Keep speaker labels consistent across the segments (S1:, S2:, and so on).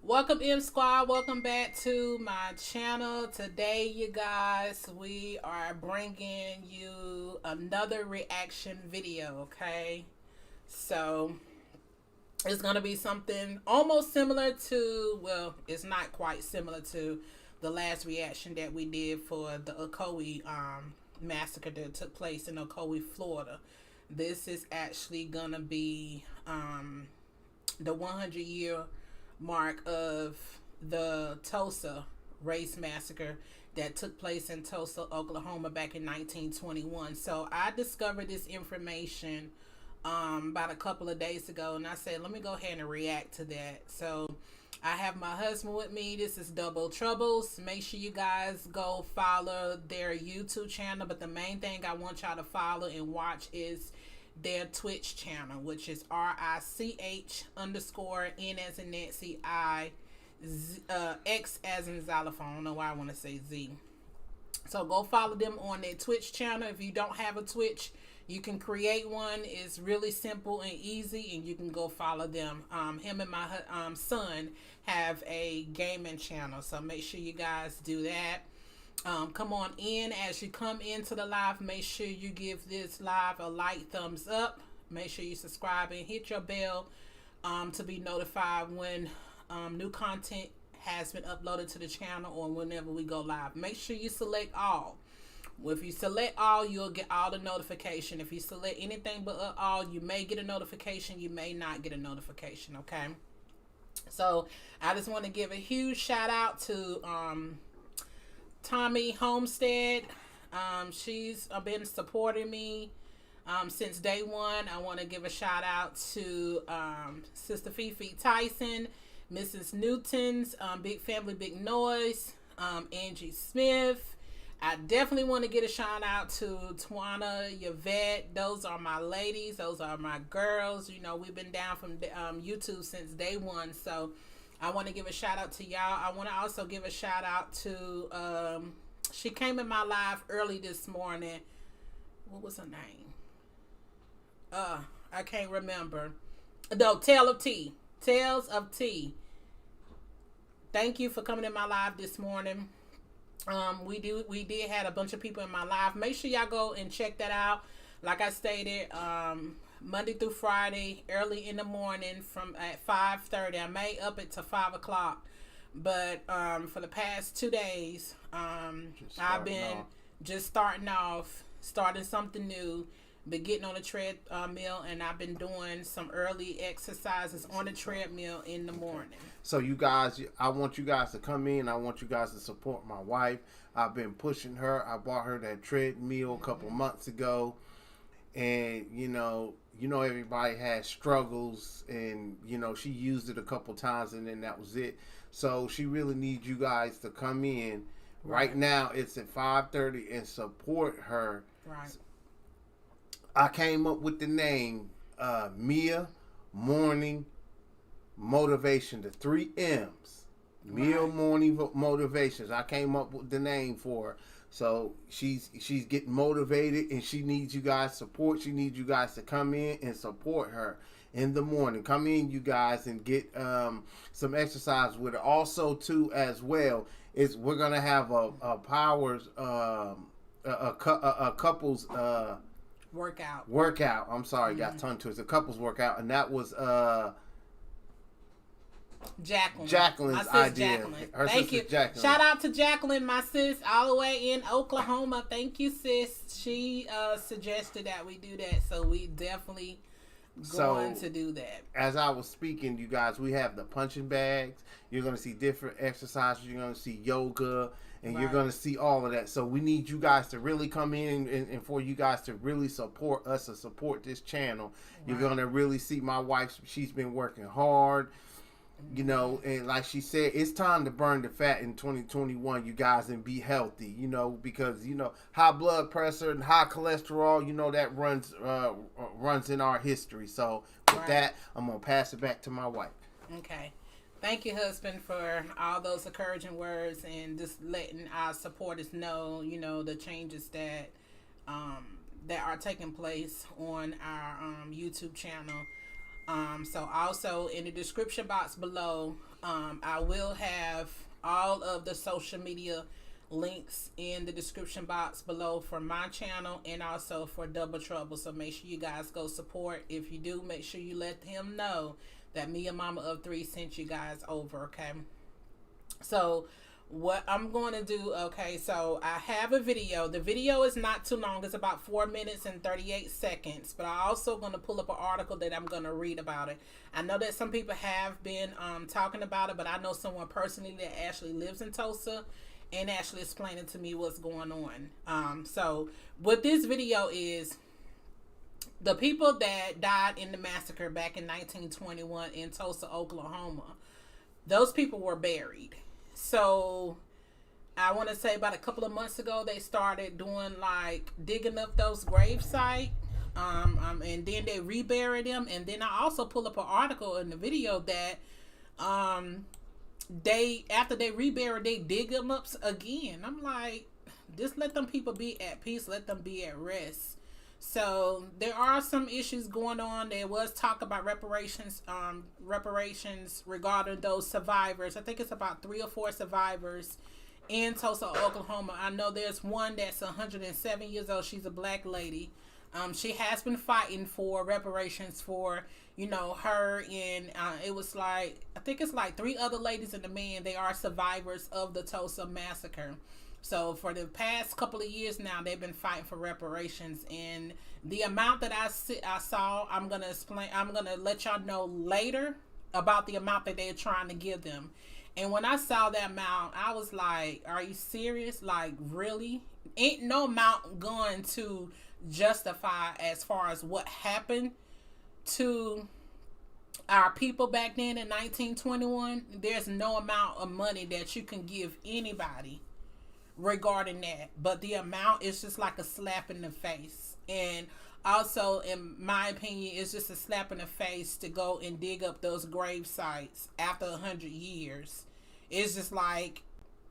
S1: Welcome M Squad, welcome back to my channel. Today you guys, we are bringing you another reaction video, okay? So it's going to be something almost similar to, well, it's not quite similar to the last reaction that we did for the Ocoee massacre that took place in Ocoee, Florida. This is actually going to be the 100-year mark of the Tulsa race massacre that took place in Tulsa, Oklahoma back in 1921. So I discovered this information about a couple of days ago, and I said, let me go ahead and react to that. So I have my husband with me. This is Double Troubles. Make sure you guys go follow their YouTube channel, but the main thing I want y'all to follow and watch is their Twitch channel, which is RICH_N as in Nancy X as in xylophone. I don't know why I want to say Z. So go follow them on their Twitch channel. If you don't have a Twitch, you can create one. It's really simple and easy, and you can go follow them. Him and my son have a gaming channel, so make sure you guys do that. Come on in. As you come into the live, make sure you give this live a like, thumbs up. Make sure you subscribe and hit your bell to be notified when new content has been uploaded to the channel or whenever we go live. Make sure you select all. Well, if you select all, you'll get all the notification. If you select anything but all, you may get a notification, you may not get a notification, okay? So I just want to give a huge shout out to Tommy Homestead. She's been supporting me since day one. I want to give a shout out to Sister Fifi Tyson, Mrs. Newton's Big Family Big Noise, Angie Smith. I definitely want to get a shout out to Twana, Yvette. Those are my ladies. Those are my girls. You know, we've been down from YouTube since day one. So I want to give a shout out to y'all. I want to also give a shout out to, she came in my live early this morning. What was her name? I can't remember. No, Tales of Tea. Tales of Tea. Thank you for coming in my live this morning. We did had a bunch of people in my live. Make sure y'all go and check that out. Like I stated, Monday through Friday, early in the morning from at 5:30. I may up it to 5 o'clock, but for the past 2 days, I've been just starting something new. Been getting on the treadmill, and I've been doing some early exercises on the treadmill in the morning.
S2: So you guys, I want you guys to come in. I want you guys to support my wife. I've been pushing her. I bought her that treadmill a couple months ago, and you know everybody has struggles, and you know she used it a couple times, and then that was it. So she really needs you guys to come in. Right now, it's at 5:30 and support her.
S1: Right.
S2: I came up with the name Mia Morning Motivation, the 3 M's. Mia Morning Motivations. I came up with the name for her. So she's getting motivated, and she needs you guys' support. She needs you guys to come in and support her in the morning. Come in, you guys, and get some exercise with her. Also, too, as well, is we're gonna have a powers a couples workout. I'm sorry, got tongue twisted. A couples workout, and that was Jacqueline's idea.
S1: Jacqueline. Thank you.
S2: Jacqueline.
S1: Shout out to Jacqueline, my sis, all the way in Oklahoma. Thank you, sis. She suggested that we do that, so we definitely going to do that.
S2: As I was speaking, you guys, we have the punching bags. You're going to see different exercises. You're going to see yoga, and you're going to see all of that. So we need you guys to really come in, and for you guys to really support us and support this channel. You're going to really see my wife. She's been working hard. You know, and like she said, it's time to burn the fat in 2021, you guys, and be healthy, you know, because, you know, high blood pressure and high cholesterol, you know, that runs in our history. So with that, I'm going to pass it back to my wife.
S1: Okay. Thank you, husband, for all those encouraging words and just letting our supporters know, you know, the changes that that are taking place on our YouTube channel. So also in the description box below, I will have all of the social media links in the description box below for my channel and also for Double Trouble. So make sure you guys go support. If you do, make sure you let him know that Mia Mama of 3 sent you guys over, okay? So what I'm going to do, okay, so I have a video. The video is not too long. It's about 4 minutes and 38 seconds. But I'm also going to pull up an article that I'm going to read about it. I know that some people have been talking about it, but I know someone personally that actually lives in Tulsa and actually explaining to me what's going on. So what this video is, the people that died in the massacre back in 1921 in Tulsa, Oklahoma, those people were buried. So I want to say about a couple of months ago, they started doing like digging up those grave sites, and then they reburied them. And then I also pull up an article in the video that after they reburied, they dig them up again. I'm like, just let them people be at peace, let them be at rest. So there are some issues going on. There was talk about reparations regarding those survivors. I think it's about 3 or 4 survivors in Tulsa, Oklahoma. I know there's one that's 107 years old. She's a black lady. She has been fighting for reparations for, you know, her and it was like, I think it's like 3 other ladies and a man. They are survivors of the Tulsa massacre. So for the past couple of years now, they've been fighting for reparations, and the amount that I saw, I'm gonna explain. I'm gonna let y'all know later about the amount that they're trying to give them. And when I saw that amount, I was like, "Are you serious? Like, really? Ain't no amount going to justify as far as what happened to our people back then in 1921. There's no amount of money that you can give anybody regarding that, but the amount is just like a slap in the face. And also, in my opinion, it's just a slap in the face to go and dig up those grave sites after 100 years. It's just like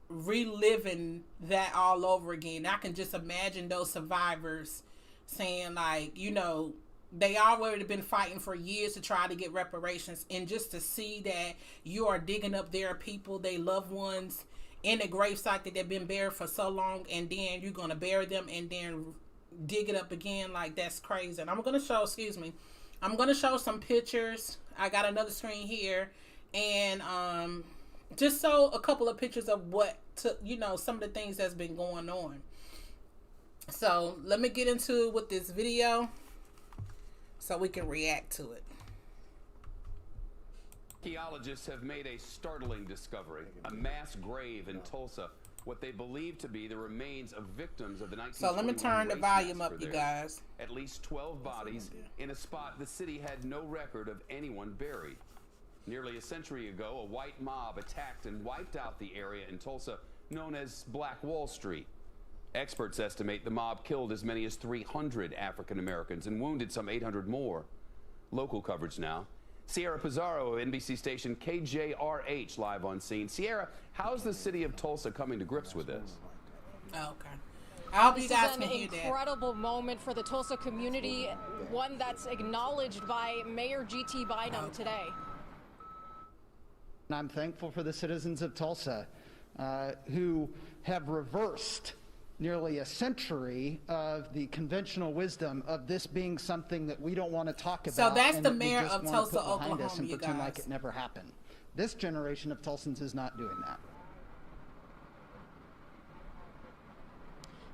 S1: reliving that all over again. I can just imagine those survivors saying, like, you know, they already been fighting for years to try to get reparations, and just to see that you are digging up their people, their loved ones, in a gravesite that they've been buried for so long, and then you're going to bury them and then dig it up again. Like, that's crazy. And I'm going to show, I'm going to show some pictures. I got another screen here, and just show a couple of pictures of you know, some of the things that's been going on. So let me get into with this video so we can react to it.
S3: Archaeologists have made a startling discovery, a mass grave in Tulsa, what they believe to be the remains of victims of the 1921
S1: So let me turn the volume up, you guys.
S3: At least 12 bodies in a spot the city had no record of anyone buried. Nearly a century ago, a white mob attacked and wiped out the area in Tulsa known as Black Wall Street. Experts estimate the mob killed as many as 300 African Americans and wounded some 800 more. Local coverage now. Sierra Pizarro of NBC station KJRH live on scene. Sierra, how's the city of Tulsa coming to grips with this?
S1: Oh, okay. I hope you guys can hear that.
S4: This is an incredible moment for the Tulsa community, one that's acknowledged by Mayor G.T. Bynum today.
S5: I'm thankful for the citizens of Tulsa who have reversed nearly a century of the conventional wisdom of this being something that we don't want to talk about.
S1: So that's the mayor of Tulsa, Oklahoma,
S5: and
S1: you
S5: pretend
S1: guys.
S5: like it never happened. This generation of Tulsans is not doing that.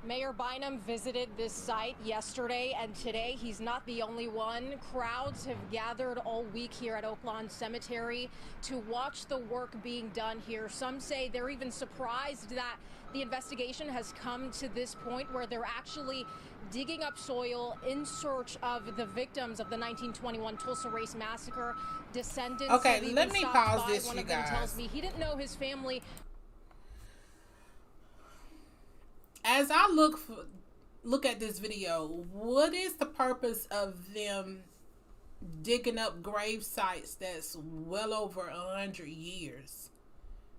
S4: Mayor Bynum visited this site yesterday, and today he's not the only one. Crowds have gathered all week here at Oaklawn Cemetery to watch the work being done here. Some say they're even surprised that the investigation has come to this point where they're actually digging up soil in search of the victims of the 1921 Tulsa Race Massacre. Descendants.
S1: Okay, let me pause this,
S4: One
S1: you
S4: of them
S1: guys.
S4: tells me he didn't know his family.
S1: As I look at this video, what is the purpose of them digging up grave sites that's well over 100 years?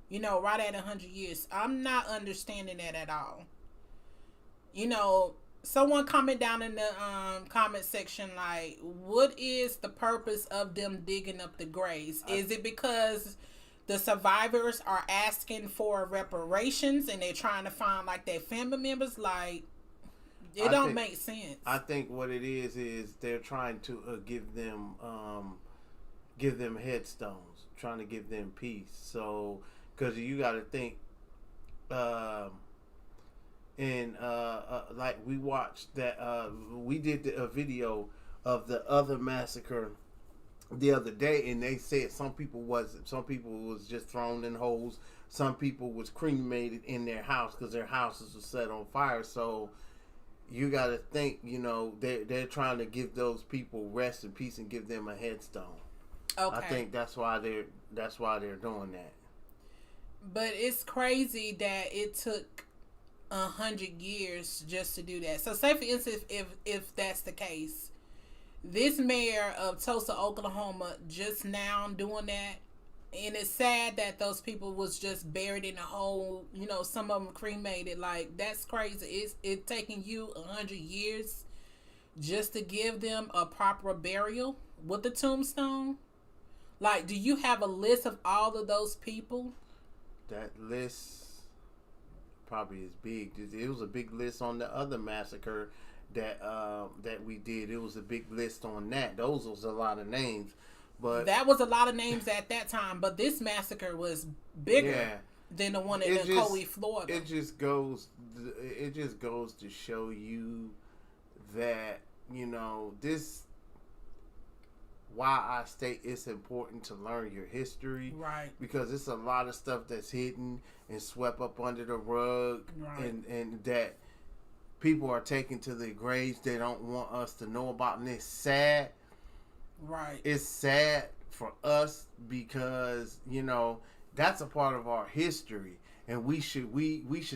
S1: You know, right at 100 years. I'm not understanding that at all. You know, someone comment down in the comment section, like, what is the purpose of them digging up the graves? Is it because the survivors are asking for reparations, and they're trying to find like their family members. Like, it don't make sense.
S2: I think what it is they're trying to give them headstones, trying to give them peace. So, because you got to think, like we watched that, we did a video of the other massacre the other day, and they said some people was just thrown in holes, some people was cremated in their house because their houses were set on fire. So you got to think, you know, they're trying to give those people rest and peace and give them a headstone. Okay. I think that's why they're doing that.
S1: But it's crazy that it took 100 years just to do that. So say for instance, if that's the case, this mayor of Tulsa, Oklahoma, just now doing that, and it's sad that those people was just buried in a hole. You know, some of them cremated. Like, that's crazy. It's taking you 100 years just to give them a proper burial with the tombstone. Like, do you have a list of all of those people?
S2: That list probably is big. It was a big list on the other massacre that we did. It was a big list on that. Those was a lot of names, but
S1: that was a lot of names at that time. But this massacre was bigger than the one in Coley, Florida.
S2: It just goes to show you that, you know, this. Why I state it's important to learn your history,
S1: right? Because
S2: it's a lot of stuff that's hidden and swept up under the rug, right? And that people are taking to their graves. They don't want us to know about, and it's sad.
S1: Right.
S2: It's sad for us because, you know, that's a part of our history, and we should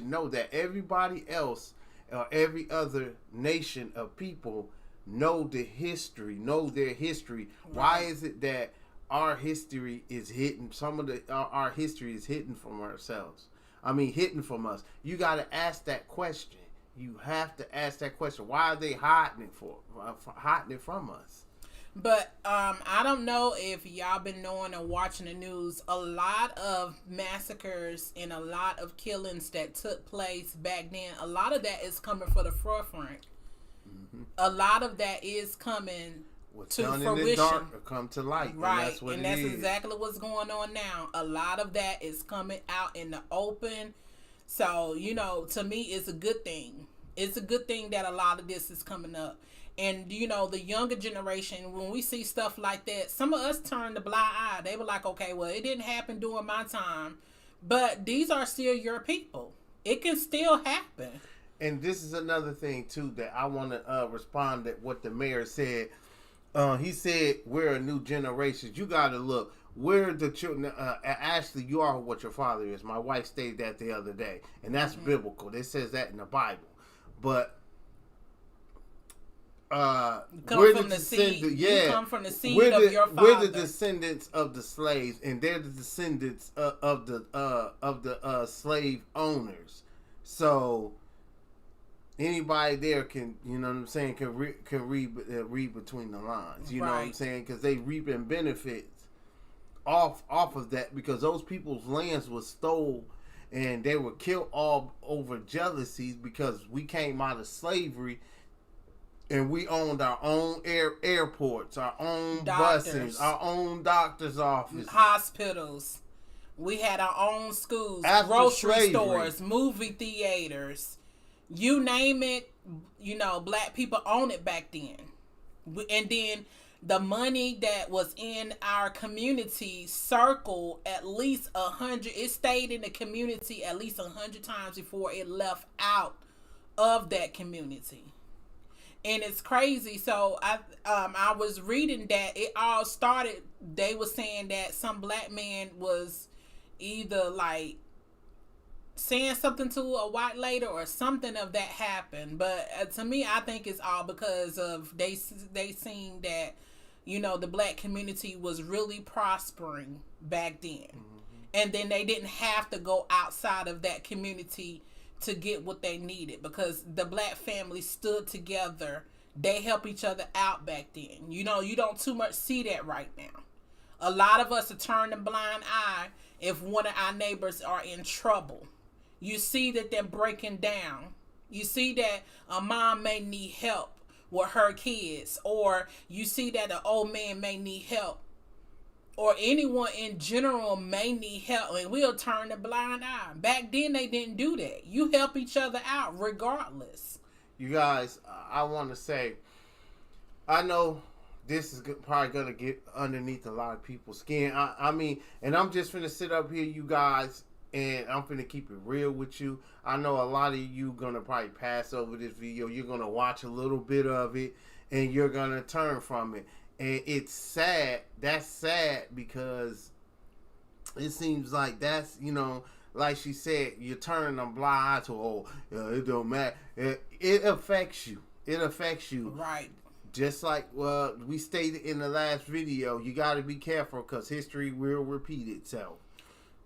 S2: know that everybody else or every other nation of people know their history. Right. Why is it that our history is hidden? Our history is hidden from ourselves. I mean, hidden from us. You got to ask that question. You have to ask that question. Why are they hiding it from us?
S1: But I don't know if y'all been knowing or watching the news. A lot of massacres and a lot of killings that took place back then, a lot of that is coming for the forefront. Mm-hmm. A lot of that is coming to fruition. In the dark or come to light.
S2: Right.
S1: And that's exactly what's going on now. A lot of that is coming out in the open. So, you know, to me, it's a good thing. It's a good thing that a lot of this is coming up. And, you know, the younger generation, when we see stuff like that, some of us turn the blind eye. They were like, okay, well, it didn't happen during my time. But these are still your people. It can still happen.
S2: And this is another thing, too, that I want to respond to what the mayor said. He said, we're a new generation. You got to look. We're the children. Ashley, you are what your father is. My wife stated that the other day. And that's biblical. It says that in the Bible. But we're the descendants. Yeah, you come from the seed of your father. We're the descendants of the slaves, and they're the descendants of the slave owners. So anybody there can, you know what I'm saying, can read between the lines. You know what I'm saying? Because they reaping benefits off of that, because those people's lands was stole. And they were killed all over jealousies because we came out of slavery and we owned our own airports, our own buses, our own doctor's offices,
S1: hospitals. We had our own schools, grocery stores, movie theaters. You name it, you know, black people owned it back then. And then the money that was in our community circled at least 100. It stayed in the community at least 100 times before it left out of that community. And it's crazy. So I was reading that it all started. They were saying that some black man was either like saying something to a white lady or something of that happened. But to me, I think it's all because of they seen that, you know, the black community was really prospering back then. Mm-hmm. And then they didn't have to go outside of that community to get what they needed, because the black family stood together. They help each other out back then. You know, you don't too much see that right now. A lot of us are turning a blind eye if one of our neighbors are in trouble. You see that they're breaking down. You see that a mom may need help with her kids, or you see that an old man may need help, or anyone in general may need help, and we'll turn a blind eye. Back then, they didn't do that. You help each other out regardless.
S2: You guys, I want to say, I know this is probably going to get underneath a lot of people's skin. I mean, and I'm just finna sit up here, you guys, and I'm finna keep it real with you. I know a lot of you gonna probably pass over this video. You're gonna watch a little bit of it, and you're gonna turn from it. And it's sad. That's sad because it seems like that's, you know, like she said, you're turning a blind eye to, oh, it don't matter. It affects you. It affects you.
S1: Right.
S2: Just like we stated in the last video, you got to be careful because history will repeat itself.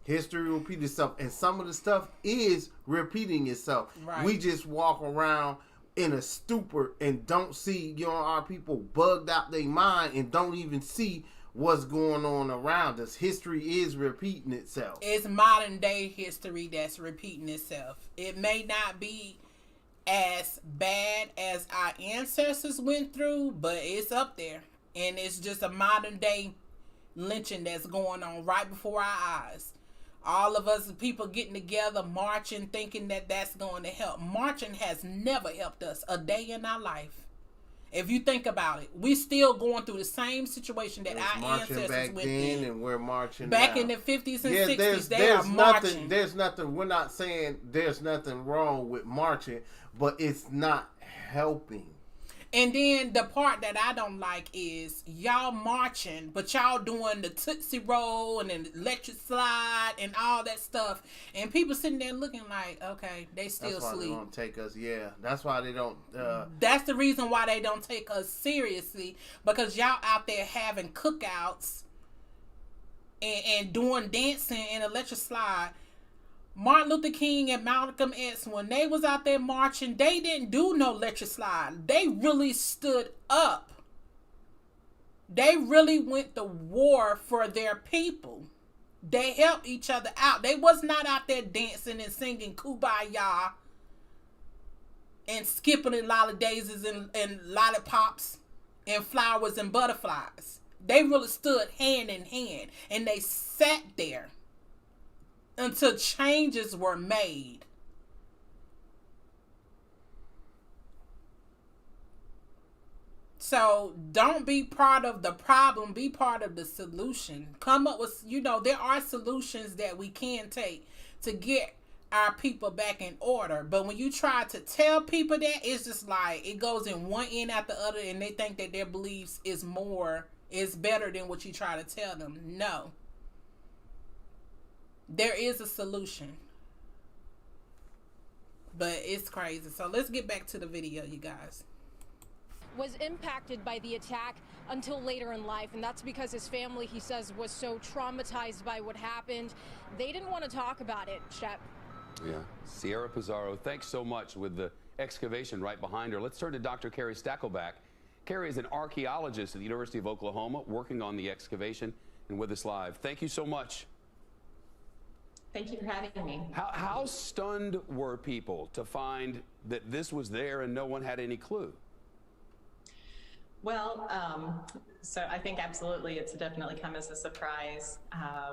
S2: History will repeat itself, and some of the stuff is repeating itself.
S1: Right.
S2: We just walk around in a stupor and don't see, you know, our people bugged out their mind and don't even see what's going on around us. History is repeating itself.
S1: It's modern day history that's repeating itself. It may not be as bad as our ancestors went through, but it's up there. And it's just a modern day lynching that's going on right before our eyes. All of us people getting together, marching, thinking that that's going to help. Marching has never helped us a day in our life. If you think about it, we're still going through the same situation that our ancestors
S2: back
S1: went
S2: then,
S1: through.
S2: And we're marching
S1: back
S2: now.
S1: In the 50s and
S2: yeah,
S1: 60s. They are marching.
S2: There's nothing. We're not saying there's nothing wrong with marching, but it's not helping.
S1: And then the part that I don't like is y'all marching, but y'all doing the Tootsie Roll and the electric slide and all that stuff. And people sitting there looking like, okay, they still
S2: That's why
S1: sleep.
S2: They don't take us. Yeah, that's why they don't.
S1: That's the reason why they don't take us seriously, because y'all out there having cookouts and doing dancing and electric slide. Martin Luther King and Malcolm X, when they was out there marching, they didn't do no electric slide. They really stood up. They really went to war for their people. They helped each other out. They was not out there dancing and singing Kumbaya and skipping in daisies and lollipops and flowers and butterflies. They really stood hand in hand, and they sat there until changes were made. So don't be part of the problem, be part of the solution. Come up with, you know, there are solutions that we can take to get our people back in order. But when you try to tell people that, it's just like it goes in one end after the other, and they think that their beliefs is better than what you try to tell them. No. There is a solution. But it's crazy. So let's get back to the video, you guys.
S4: Was impacted by the attack until later in life, and that's because his family, he says, was so traumatized by what happened. They didn't want to talk about it, Shep.
S3: Yeah. Sierra Pizarro, thanks so much with the excavation right behind her. Let's turn to Dr. Carrie Stackelback. Carrie is an archaeologist at the University of Oklahoma working on the excavation and with us live. Thank you so much.
S6: Thank you for having me.
S3: How stunned were people to find that this was there and no one had any clue?
S6: Well, so I think absolutely it's definitely come as a surprise.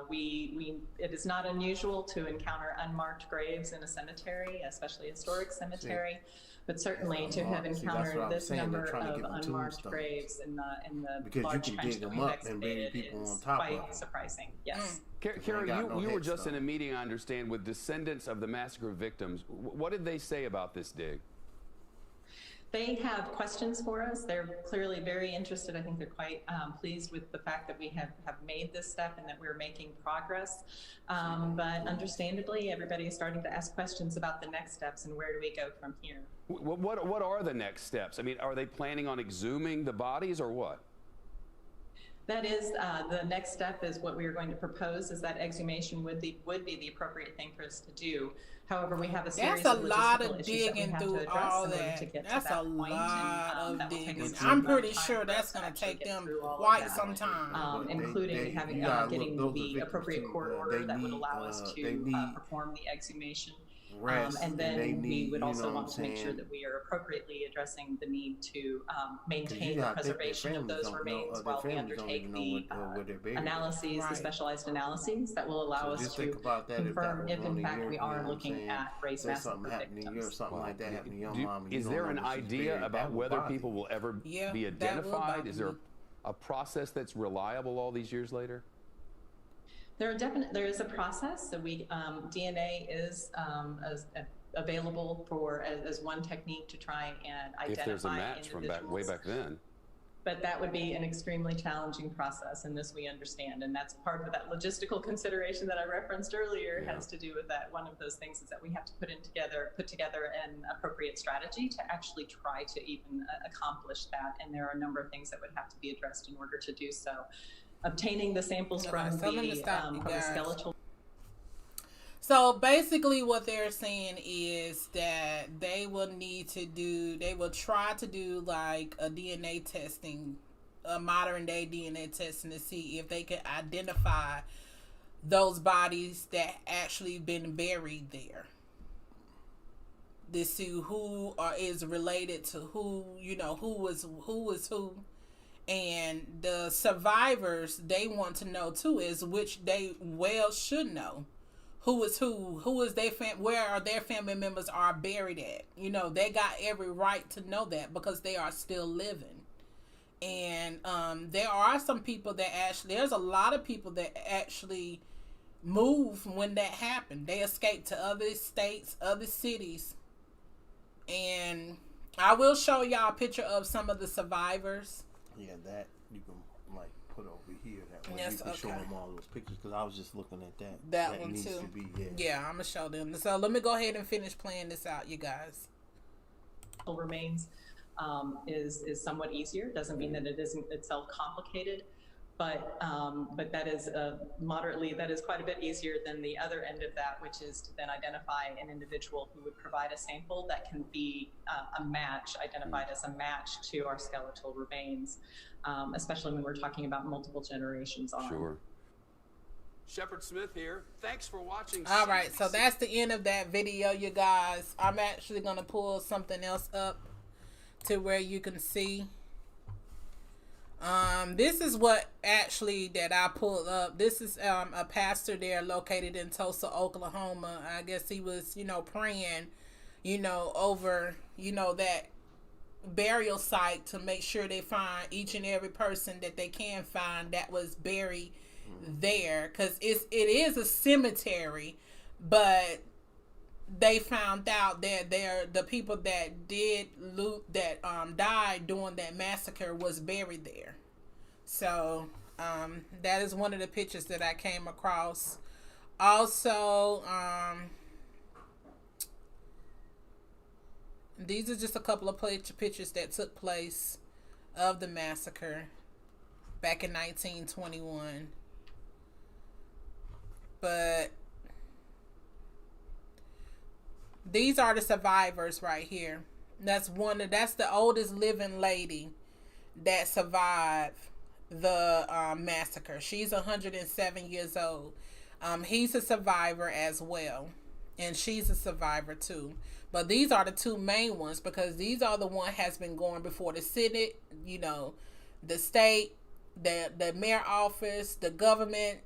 S6: It is not unusual to encounter unmarked graves in a cemetery, especially a historic cemetery, but certainly to have encountered this number of unmarked graves in the large trench that we've excavated is quite surprising. Yes.
S3: Carrie, you were just in a meeting, I understand, with descendants of the massacre victims. What did they say about this dig?
S6: They have questions for us. They're clearly very interested. I think they're quite pleased with the fact that we have made this step and that we're making progress. But understandably, everybody is starting to ask questions about the next steps and where do we go from here.
S3: What are the next steps? I mean, are they planning on exhuming the bodies or what?
S6: That is the next step. Is what we are going to propose is that exhumation would be the appropriate thing for us to do. However, we have a series
S1: That's a
S6: of
S1: lot
S6: logistical
S1: of
S6: issues that we
S1: digging
S6: have to
S1: through
S6: address
S1: all
S6: in order
S1: that.
S6: to get
S1: That's
S6: to that
S1: a
S6: point,
S1: lot
S6: and
S1: of
S6: that will take
S1: digging.
S6: us
S1: I'm
S6: some
S1: pretty
S6: time
S1: sure
S6: for
S1: that's
S6: us to
S1: gonna
S6: actually
S1: take
S6: get
S1: them
S6: through all of
S1: quite
S6: that.
S1: some time.
S6: Including having getting
S2: those are
S6: the
S2: victims
S6: appropriate
S2: too.
S6: court order that would allow us
S2: they
S6: to
S2: need
S6: perform the exhumation.
S2: rest,
S6: And then
S2: they
S6: we
S2: need,
S6: would
S2: you
S6: also
S2: know what
S6: want to
S2: I'm
S6: make sure
S2: saying?
S6: that we are appropriately addressing the need to
S2: 'Cause
S6: maintain
S2: you
S6: the
S2: gotta think their
S6: preservation of
S2: families
S6: those
S2: don't know,
S6: remains
S2: their
S6: while we
S2: families don't
S6: undertake
S2: even
S6: the
S2: know where they're buried.
S6: analyses, the
S1: Right.
S6: specialized analyses that will allow
S2: So
S6: us
S2: just
S6: to
S2: think about that if that
S6: confirm
S2: was
S6: if
S2: one
S6: in
S2: of
S6: fact
S2: your,
S6: we
S2: you know
S6: are
S2: what I'm
S6: looking
S2: saying?
S6: at race
S2: Say
S6: massacre
S2: something happened to you or
S6: victims.
S2: something like that happened to your
S3: Do-
S2: mom. And you
S3: is
S2: don't
S3: there
S2: know
S3: an
S2: where she's
S3: idea
S2: buried,
S3: about
S2: that would
S3: whether
S2: bother
S3: people
S2: you.
S3: will ever
S1: Yeah,
S3: be
S1: that will
S3: identified?
S1: bother
S3: Is there
S1: me.
S3: a process that's reliable all these years later?
S6: There is a process. So DNA is available as one technique to try and identify
S3: If there's a match from way back then.
S6: But that would be an extremely challenging process, and this we understand, and that's part of that logistical consideration that I referenced earlier.
S3: Yeah.
S6: Has to do with that. One of those things is that we have to put together an appropriate strategy to actually try to even accomplish that, and there are a number of things that would have to be addressed in order to do so. Obtaining the samples from
S1: so let me stop you
S6: the
S1: guys.
S6: skeletal.
S1: So basically what they're saying is that they will try to do like a DNA testing, a modern day DNA testing to see if they can identify those bodies that actually been buried there. To see who is related to who, who was who. And the survivors, they want to know too, is which they well should know. Who is their where are their family members are buried at. They got every right to know that because they are still living. And there are some people that there's a lot of people that actually moved when that happened. They escaped to other states, other cities. And I will show y'all a picture of some of the survivors.
S2: Yeah, that you can like put over here. That way
S1: Yes,
S2: you can show
S1: okay.
S2: them all those pictures because I was just looking at that.
S1: That one
S2: needs
S1: too.
S2: To be,
S1: Yeah, I'm gonna show them. So let me go ahead and finish playing this out, you guys.
S6: Remains is somewhat easier. Doesn't mean that it isn't itself complicated, but that is quite a bit easier than the other end of that, which is to then identify an individual who would provide a sample that can be identified as a match to our skeletal remains, especially when we're talking about multiple generations on.
S3: Sure.
S7: Shepard Smith here. Thanks for watching.
S1: All right, so that's the end of that video, you guys. I'm actually gonna pull something else up to where you can see. This is what actually that I pulled up. This is a pastor there located in Tulsa, Oklahoma. I guess he was, praying, over, that burial site to make sure they find each and every person that they can find that was buried there, because it is a cemetery, but they found out that the people that died during that massacre was buried there. So that is one of the pictures that I came across. Also, these are just a couple of pictures that took place of the massacre back in 1921. But these are the survivors right here. That's the oldest living lady that survived the massacre. She's 107 years old. He's a survivor as well, and she's a survivor too. But these are the two main ones because these are the one has been going before the Senate, the state, the mayor office, the government,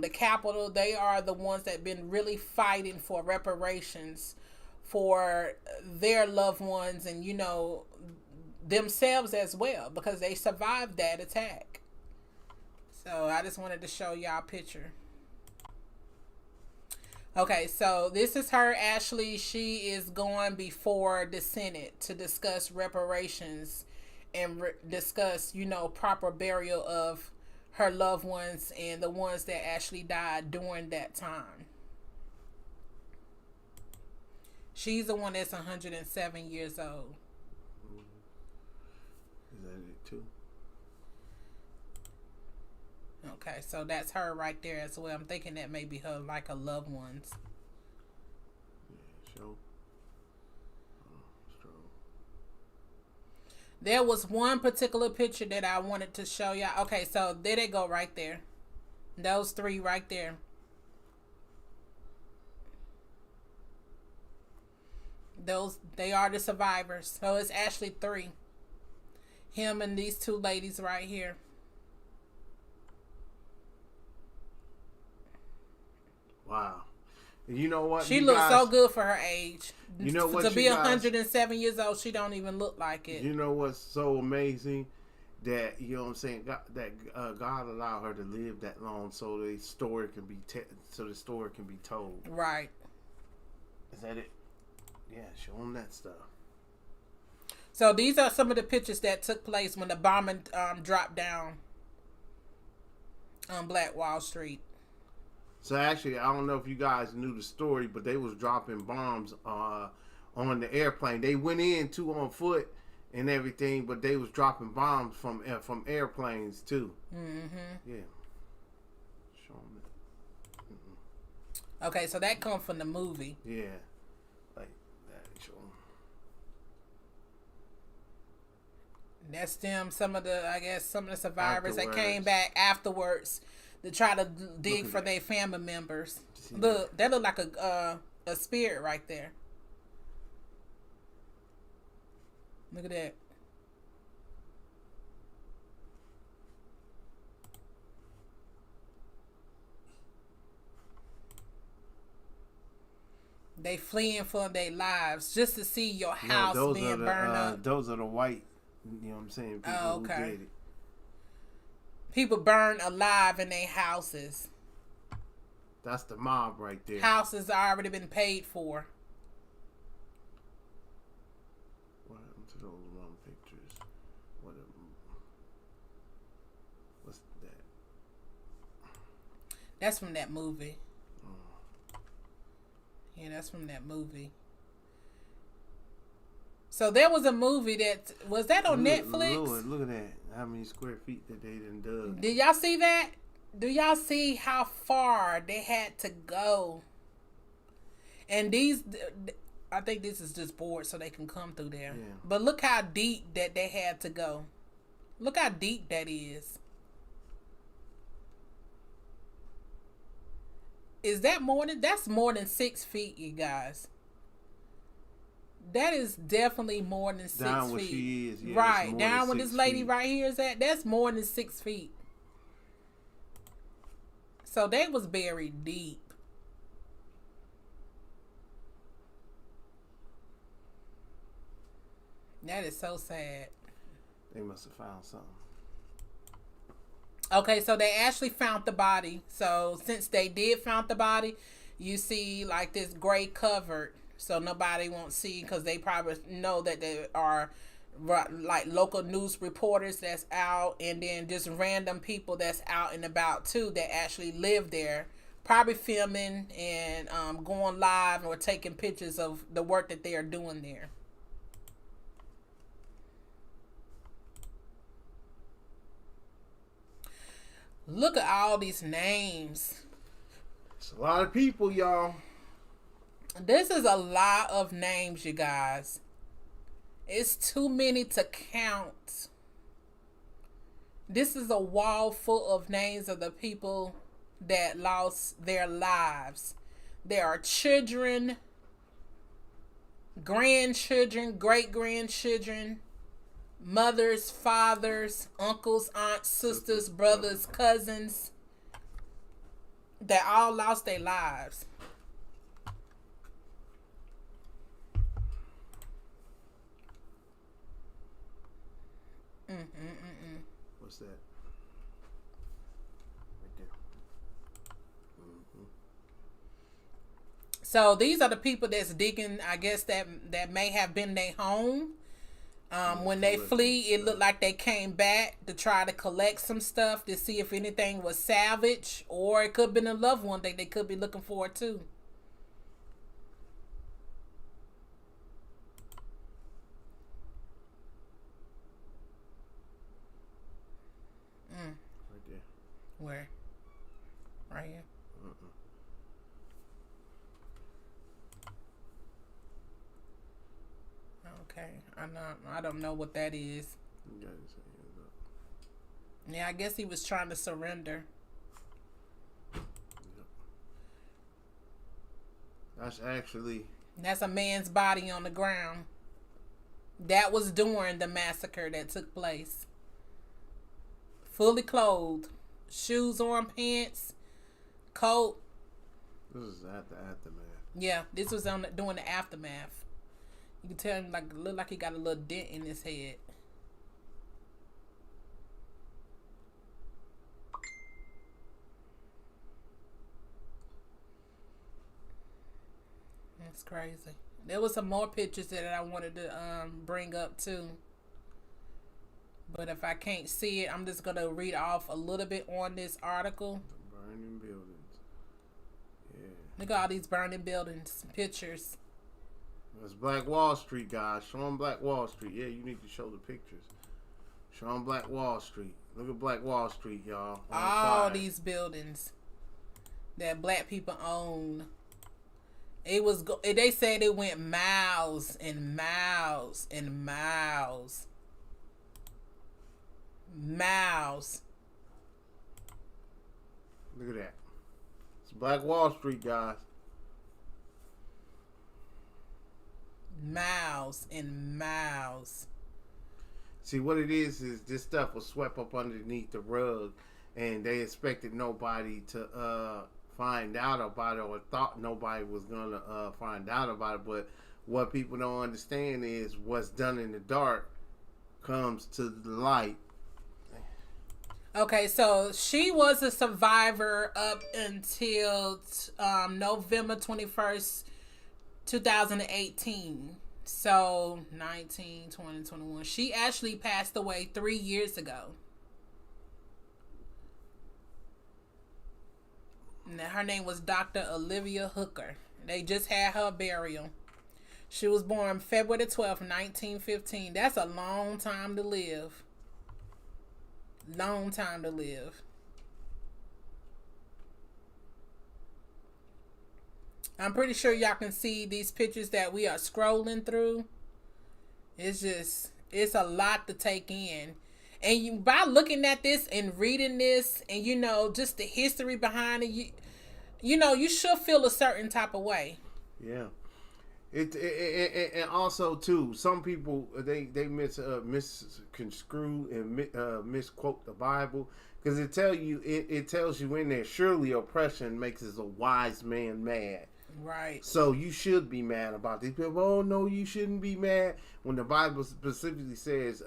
S1: the Capitol. They are the ones that been really fighting for reparations for their loved ones and themselves as well, because they survived that attack. So I just wanted to show y'all a picture. Okay, so this is her. Ashley, she is going before the Senate to discuss reparations and discuss proper burial of her loved ones and the ones that actually died during that time. She's the one that's 107 years old.
S2: Is that it too?
S1: Okay, so that's her right there as well. I'm thinking that may be her, like, her loved ones.
S2: Yeah, show.
S1: There was one particular picture that I wanted to show y'all. Okay, so there they go right there. Those three right there. They are the survivors. So it's actually three. Him and these two ladies right here.
S2: Wow. And you know what?
S1: She looks so good for her age.
S2: You know what?
S1: To be 107 years old, she don't even look like it.
S2: You know what's so amazing? That, you know what I'm saying, God allowed her to live that long so the story can be told.
S1: Right.
S2: Is that it? Yeah, show them that stuff.
S1: So these are some of the pictures that took place when the bombing dropped down on Black Wall Street.
S2: So actually, I don't know if you guys knew the story, but they was dropping bombs on the airplane. They went in too on foot and everything, but they was dropping bombs from airplanes too.
S1: Mm-hmm.
S2: Yeah. Show them that. Mm-mm.
S1: Okay, so that comes from the movie.
S2: Yeah. Like that. Show them.
S1: That's them. Some of the survivors that came
S2: Afterwards.
S1: back afterwards to try to dig for their family members. Look, that look like a spirit right there. Look at that. They fleeing for their lives just to see your house being burned up.
S2: Those are the white, you know what I'm saying, people who did it.
S1: People burn alive in their houses.
S2: That's the mob right there.
S1: Houses already been paid for.
S2: What happened to those wrong pictures? What's that?
S1: That's from that movie. Yeah, that's from that movie. So there was a movie that was on Netflix.
S2: Lord, look at that. How many square feet that they done dug.
S1: Did y'all see that? Do y'all see how far they had to go? And these, I think this is just boards so they can come through there.
S2: Yeah.
S1: But look how deep that they had to go. Look how deep that is. Is that more than, that's more than 6 feet, you guys. That is definitely more than 6 feet.
S2: Down where she is, yeah,
S1: right, down where this lady right here is at, that's more than 6 feet. So they was buried deep. That is so sad.
S2: They must have found something.
S1: Okay, so they actually found the body. So since they did found the body, you see like this gray covered, so nobody won't see, because they probably know that there are like local news reporters that's out, and then just random people that's out and about too that actually live there, probably filming and going live or taking pictures of the work that they are doing there. Look at all these names.
S2: It's a lot of people, y'all.
S1: This is a lot of names, you guys. It's too many to count. This is a wall full of names of the people that lost their lives. There are children, grandchildren, great-grandchildren, mothers, fathers, uncles, aunts, sisters, brothers, cousins, that all lost their lives.
S2: What's that? Right there.
S1: So these are the people that's digging, I guess, that may have been their home. When they flee, it looked like they came back to try to collect some stuff to see if anything was salvaged, or it could have been a loved one that they could be looking for too.
S2: Right there.
S1: Where? Right here. Okay, I don't know what that is. Yeah, I guess he was trying to surrender. That's a man's body on the ground. That was during the massacre that took place. Fully clothed, shoes on, pants, coat.
S2: This is at the aftermath.
S1: Yeah, this was during the aftermath. You can tell him look like he got a little dent in his head. That's crazy. There was some more pictures that I wanted to bring up too. But if I can't see it, I'm just going to read off a little bit on this article.
S2: The burning buildings. Yeah.
S1: Look at all these burning buildings. Pictures.
S2: That's Black Wall Street, guys. Show them Black Wall Street. Yeah, you need to show the pictures. Show them Black Wall Street. Look at Black Wall Street, y'all.
S1: All these buildings that black people own. It was. They said it went miles and miles and miles. Miles.
S2: Look at that. It's Black Wall Street, guys.
S1: Miles and miles.
S2: See, what it is this stuff was swept up underneath the rug, and they expected nobody to find out about it, or thought nobody was gonna find out about it. But what people don't understand is what's done in the dark comes to the light.
S1: Okay, so she was a survivor up until November 21st, 2018. So 19, 20, 21. She actually passed away 3 years ago. Now, her name was Dr. Olivia Hooker. They just had her burial. She was born February 12th, 1915. That's a long time to live. Long time to live. I'm pretty sure y'all can see these pictures that we are scrolling through. It's a lot to take in. And by looking at this and reading this and, just the history behind it, you should feel a certain type of way.
S2: Yeah. And also, too, some people, they misconstrue and misquote the Bible. Because it tells you in there, surely oppression makes a wise man mad.
S1: Right.
S2: So you should be mad about these people. Oh, no, you shouldn't be mad. When the Bible specifically says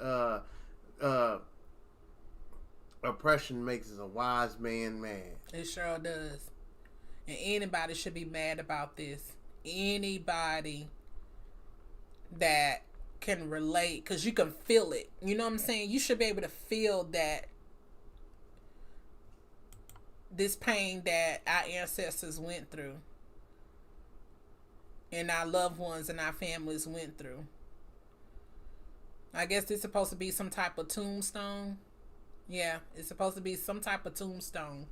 S2: oppression makes a wise man mad.
S1: It sure does. And anybody should be mad about this. Anybody that can relate, because you can feel it. You know what I'm saying? You should be able to feel that this pain that our ancestors went through. And our loved ones and our families went through. I guess it's supposed to be some type of tombstone. Yeah, it's supposed to be some type of tombstone.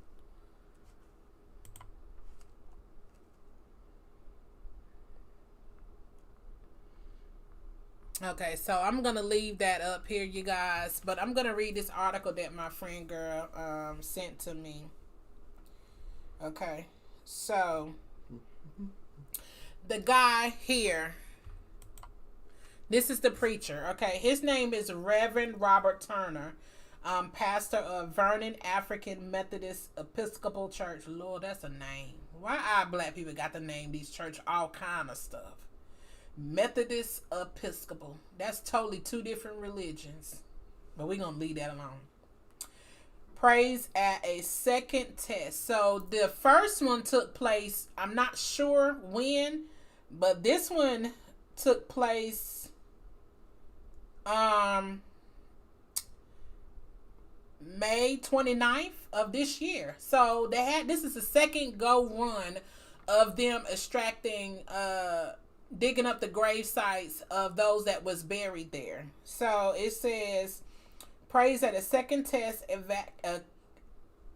S1: Okay, so I'm going to leave that up here, you guys. But I'm going to read this article that my friend girl sent to me. Okay, so the guy here, this is the preacher. Okay, his name is Reverend Robert Turner, pastor of Vernon African Methodist Episcopal Church. Lord, that's a name. Why our black people got to name these church all kind of stuff? Methodist Episcopal. That's totally two different religions. But we're going to leave that alone. Prays at a second test. So the first one took place, I'm not sure when, but this one took place May 29th of this year. So this is the second go run of them extracting digging up the grave sites of those that was buried there. So it says, prays at a second test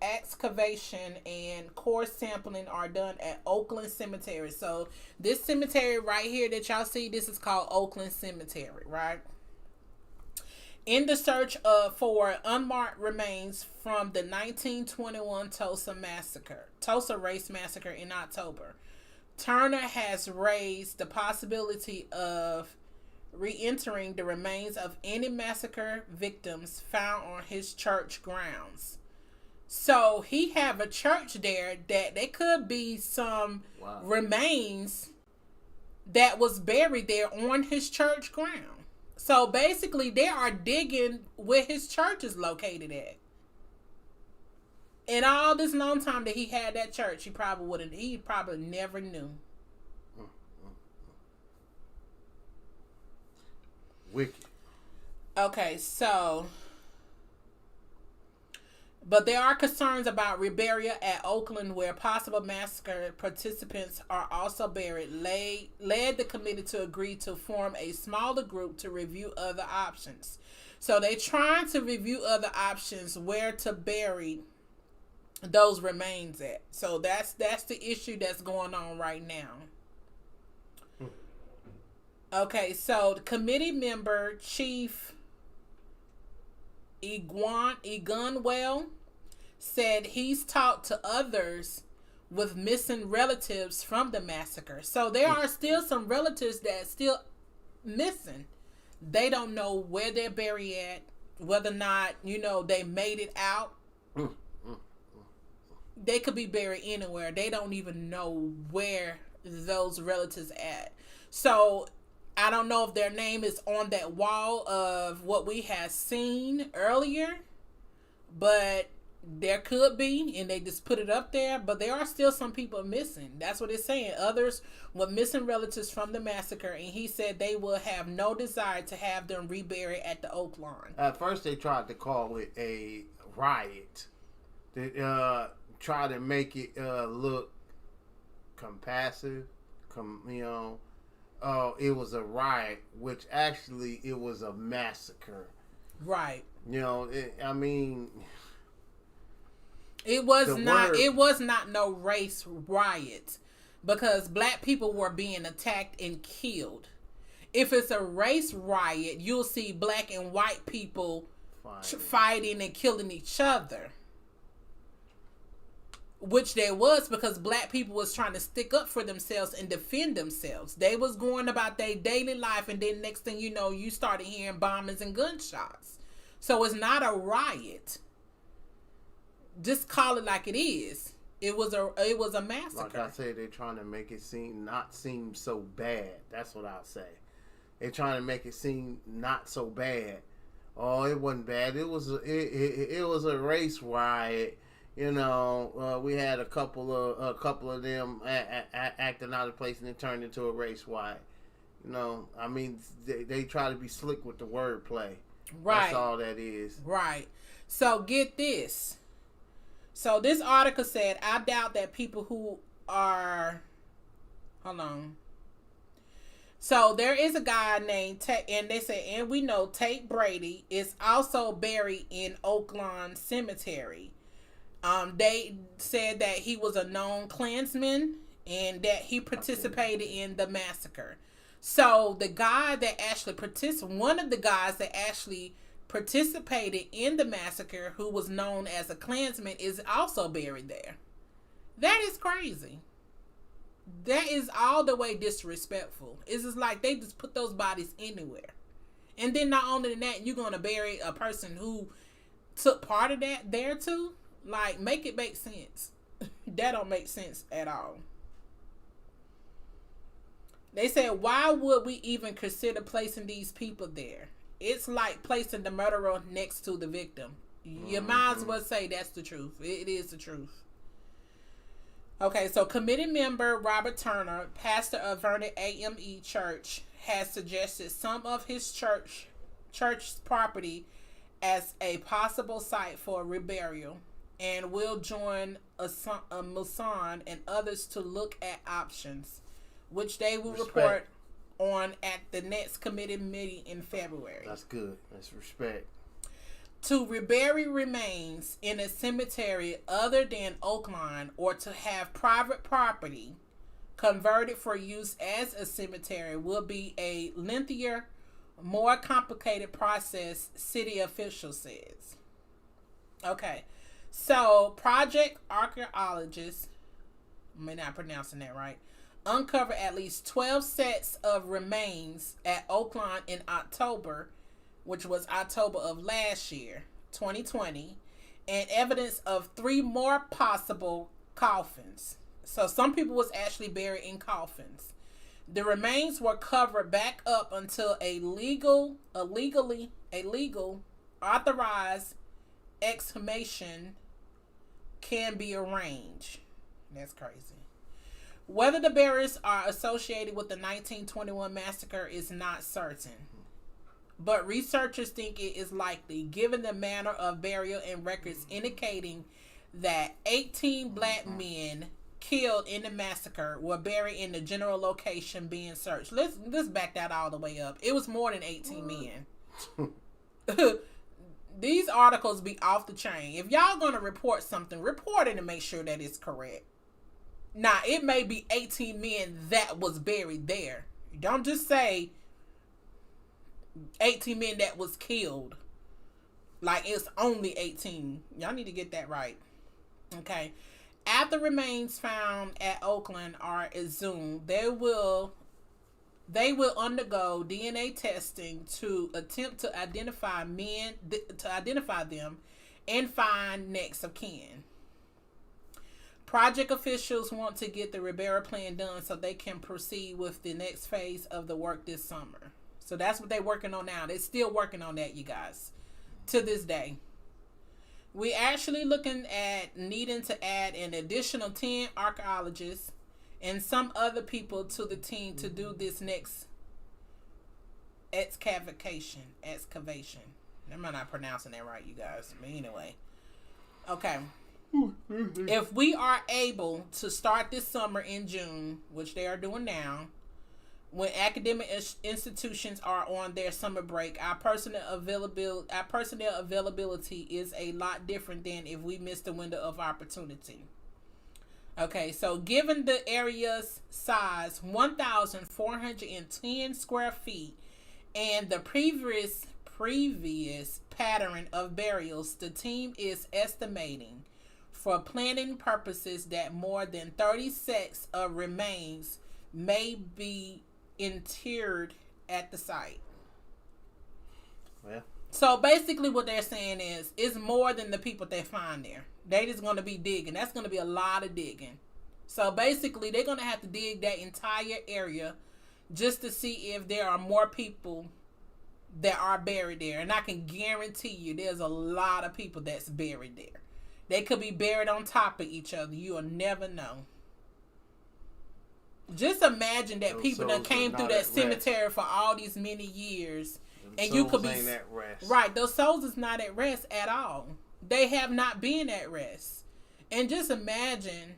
S1: excavation and core sampling are done at Oakland Cemetery. So this cemetery right here that y'all see, this is called Oakland Cemetery, right? In the search for unmarked remains from the 1921 Tulsa race massacre in October, Turner has raised the possibility of re-entering the remains of any massacre victims found on his church grounds. So he have a church there that there could be some remains that was buried there on his church ground. So basically they are digging where his church is located at. And all this long time that he had that church, he probably never knew.
S2: Wicked.
S1: Okay, so, but there are concerns about reburial at Oakland, where possible massacre participants are also buried. Led the committee to agree to form a smaller group to review other options. So they're trying to review other options where to bury those remains at. So that's the issue that's going on right now. Okay, so the committee member, Chief Egunwell, said he's talked to others with missing relatives from the massacre. So there are still some relatives that are still missing. They don't know where they're buried at, whether or not, they made it out. They could be buried anywhere. They don't even know where those relatives at. So I don't know if their name is on that wall of what we have seen earlier, but there could be, and they just put it up there. But there are still some people missing. That's what it's saying. Others were missing relatives from the massacre, and he said they will have no desire to have them reburied at the Oak Lawn.
S2: At first, they tried to call it a riot. They tried to make it look compassive, it was a riot, which actually it was a massacre.
S1: Right.
S2: It
S1: was not no race riot, because black people were being attacked and killed. If it's a race riot, you'll see black and white people fighting and killing each other. Which there was, because black people was trying to stick up for themselves and defend themselves. They was going about their daily life, and then next thing you know, you started hearing bombings and gunshots. So it's not a riot. Just call it like it is. It was a massacre.
S2: Like I said, they're trying to make it not seem so bad. That's what I'll say. They're trying to make it seem not so bad. Oh, it wasn't bad. It was a race riot. We had a couple of them acting out of place, and it turned into a race riot. They try to be slick with the wordplay.
S1: Right.
S2: That's all that is.
S1: Right. So get this. So this article said, I doubt that people who are... Hold on. So there is a guy named and they say, and we know Tate Brady is also buried in Oak Lawn Cemetery. They said that he was a known Klansman and that he participated in the massacre. So the guy that actually one of the guys that actually participated in the massacre, who was known as a Klansman, is also buried there. That is crazy. That is all the way disrespectful. It's just like they just put those bodies anywhere. And then not only that, you're going to bury a person who took part of that there too? Like, make it make sense. That don't make sense at all. They said, why would we even consider placing these people there? It's like placing the murderer next to the victim. You might as well say that's the truth. It is the truth. Okay, so committee member Robert Turner, pastor of Vernon AME Church, has suggested some of his church's property as a possible site for reburial, and will join Masson and others to look at options, which they will report on at the next committee meeting in February.
S2: That's good. That's respect.
S1: to rebury remains in a cemetery other than Oakland, or to have private property converted for use as a cemetery will be a lengthier, more complicated process, city official says. Okay, so project archaeologists, I may not pronouncing that right, uncovered at least 12 sets of remains at Oakland in October, which was October of last year, 2020, and evidence of 3 more possible coffins. So some people was actually buried in coffins. The remains were covered back up until a legal authorized exhumation can be arranged. That's crazy. Whether the burials are associated with the 1921 massacre is not certain, but researchers think it is likely, given the manner of burial and records indicating that 18 black men killed in the massacre were buried in the general location being searched. Let's back that all the way up. It was more than 18 men. These articles be off the chain. If y'all gonna report something, report it and make sure that it's correct. Now, it may be 18 men that was buried there. Don't just say 18 men that was killed. Like it's only 18. Y'all need to get that right. Okay. After remains found at Oakland are exhumed, they will undergo DNA testing to attempt to identify them and find next of kin. Project officials want to get the Ribera plan done so they can proceed with the next phase of the work this summer. So that's what they're working on now. They're still working on that, you guys, to this day. We actually looking at needing to add an additional 10 archaeologists and some other people to the team to do this next excavation. I'm not pronouncing that right, you guys. But anyway. Okay. If we are able to start this summer in June, which they are doing now, when academic institutions are on their summer break, our personnel availability is a lot different than if we miss the window of opportunity. Okay, so given the area's size, 1,410 square feet, and the previous pattern of burials, the team is estimating for planning purposes that more than 30 sets of remains may be interred at the site.
S2: Well,
S1: so basically what they're saying is it's more than the people they find there. They just going to be digging. That's going to be a lot of digging. So basically they're going to have to dig that entire area just to see if there are more people that are buried there. And I can guarantee you there's a lot of people that's buried there. They could be buried on top of each other. You'll never know. Just imagine that people that came through that cemetery for all these many years, and you could be
S2: at rest.
S1: Right. Those souls is not at rest at all. They have not been at rest. And just imagine,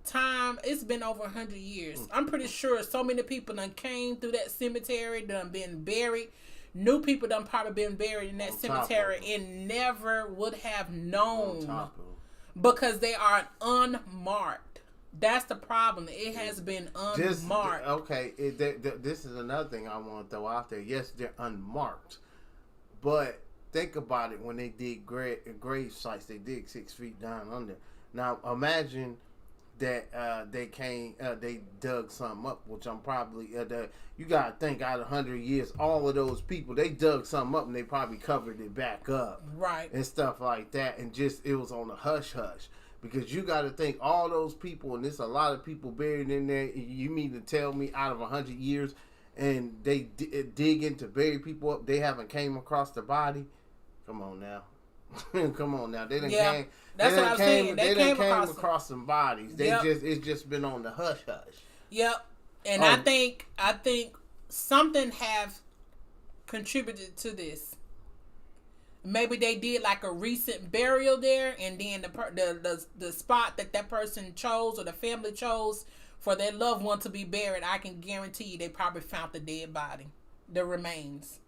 S1: time. It's been over 100 years. I'm pretty sure so many people done came through that cemetery, done been buried. New people done probably been buried in that cemetery and never would have known because they are unmarked. That's the problem. It has been unmarked.
S2: This is another thing I want to throw out there. Yes, they're unmarked, but think about it. When they dig grave sites, they dig 6 feet down under. Now imagine that they dug something up, which I'm probably you gotta think out of 100 years, all of those people they dug something up and they probably covered it back up,
S1: right,
S2: and stuff like that, and just it was on a hush hush. Because you got to think all those people, and there's a lot of people buried in there. You mean to tell me out of 100 years, and they dig in to bury people up, they haven't came across the body? Come on now. Come on now. They didn't came.
S1: That's what I'm saying. They
S2: didn't came across some bodies. It's just been on the hush hush.
S1: Yep. And I think something have contributed to this. Maybe they did like a recent burial there, and then the spot that person chose or the family chose for their loved one to be buried, I can guarantee you they probably found the dead body, the remains.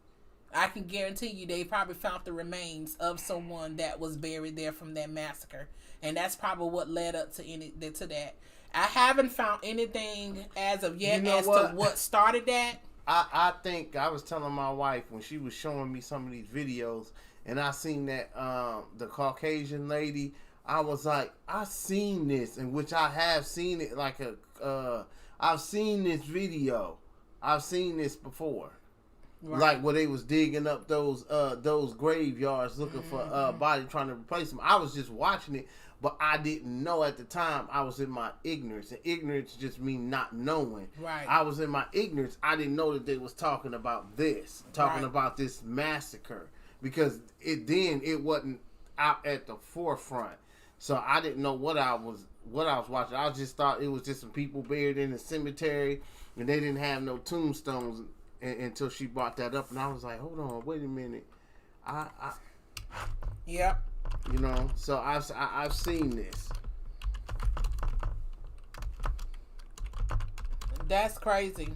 S1: I can guarantee you they probably found the remains of someone that was buried there from that massacre. And that's probably what led up to that. I haven't found anything as of yet to what started that.
S2: I think I was telling my wife when she was showing me some of these videos, and I seen that the Caucasian lady, I was like, I seen this, in which I have seen it like I've seen this video. I've seen this before. Right. Like where they was digging up those graveyards looking for body, trying to replace them. I was just watching it, but I didn't know at the time. I was in my ignorance, and ignorance just mean not knowing.
S1: Right.
S2: I was in my ignorance. I didn't know that they was talking about this, about this massacre, because it wasn't out at the forefront. So I didn't know what I was watching. I just thought it was just some people buried in the cemetery, and they didn't have no tombstones until she brought that up, and I was like, hold on, wait a minute.
S1: Yep.
S2: You know, so I've seen this.
S1: That's crazy.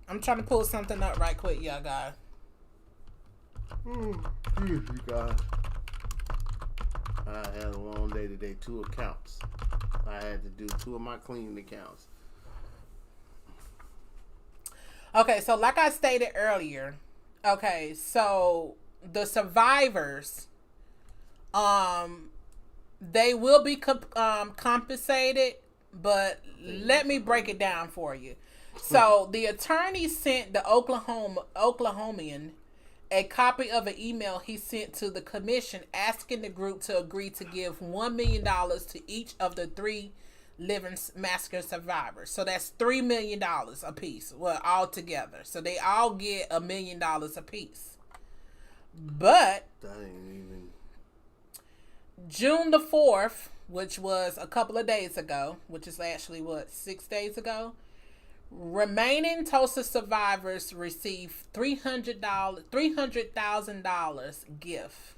S1: I'm trying to pull something up right quick, y'all guys.
S2: You guys. I had a long day today. 2 accounts. I had to do 2 of my cleaning accounts.
S1: Okay, so like I stated earlier, okay, so the survivors, they will be compensated, but let me break it down for you. So the attorney sent the Oklahomian a copy of an email he sent to the commission asking the group to agree to give $1 million to each of the 3 living massacre survivors. So that's $3 million a piece. Well, all together. So they all get $1 million a piece. But
S2: that ain't even...
S1: June the 4th, which was a couple of days ago, which is actually 6 days ago, remaining Tulsa survivors received $300,000 gift.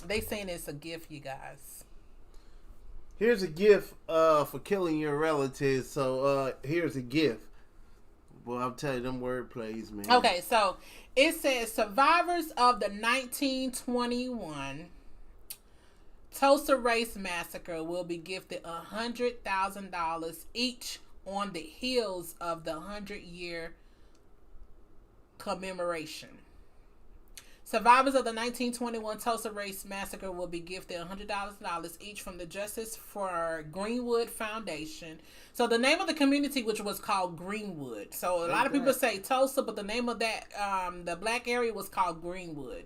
S1: They saying it's a gift, you guys.
S2: Here's a gift for killing your relatives. So here's a gift. Well, I'll tell you them word plays, man.
S1: Okay, so it says survivors of the 1921 Tulsa Race Massacre will be gifted $100,000 each on the heels of the 100-year commemoration. Survivors of the 1921 Tulsa Race Massacre will be gifted $100,000 each from the Justice for Greenwood Foundation. So the name of the community, which was called Greenwood. So a lot of people say Tulsa, but the name of that, the black area was called Greenwood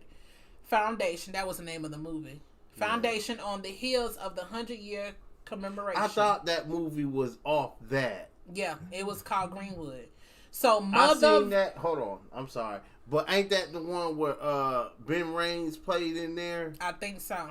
S1: Foundation. That was the name of the movie. Foundation on the heels of the 100-year commemoration.
S2: I thought that movie was off that.
S1: Yeah, it was called Greenwood. So
S2: I seen that. Hold on, I'm sorry, but ain't that the one where Ben Raines played in there?
S1: I think so.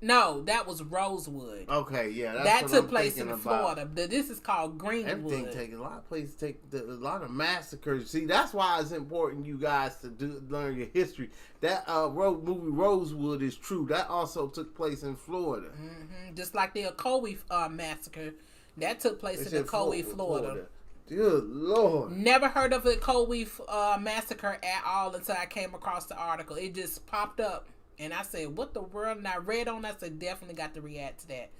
S1: No, that was Rosewood.
S2: Okay, yeah,
S1: that took place in Florida. This is called Greenwood.
S2: Everything a lot of places take a lot of massacres. See, that's why it's important you guys to learn your history. That movie Rosewood is true. That also took place in Florida.
S1: Mm-hmm. Just like the Ocoee massacre, that took place in Ocoee, Florida.
S2: Good Lord.
S1: Never heard of the Ocoee massacre at all until I came across the article. It just popped up. And I said, what the world? And I read on, I said, definitely got to react to that.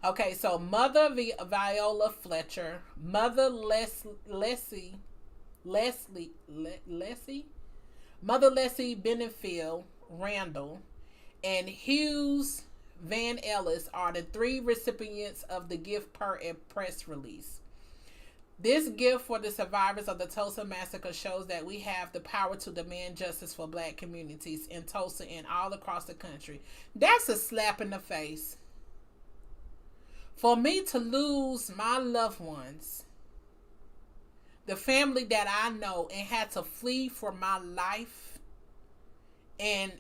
S1: Okay, so Mother Viola Fletcher, Mother Leslie Benefield Randall, and Hughes Van Ellis are the 3 recipients of the gift per a press release. This gift for the survivors of the Tulsa Massacre shows that we have the power to demand justice for black communities in Tulsa and all across the country. That's a slap in the face. For me to lose my loved ones, the family that I know, and had to flee for my life, and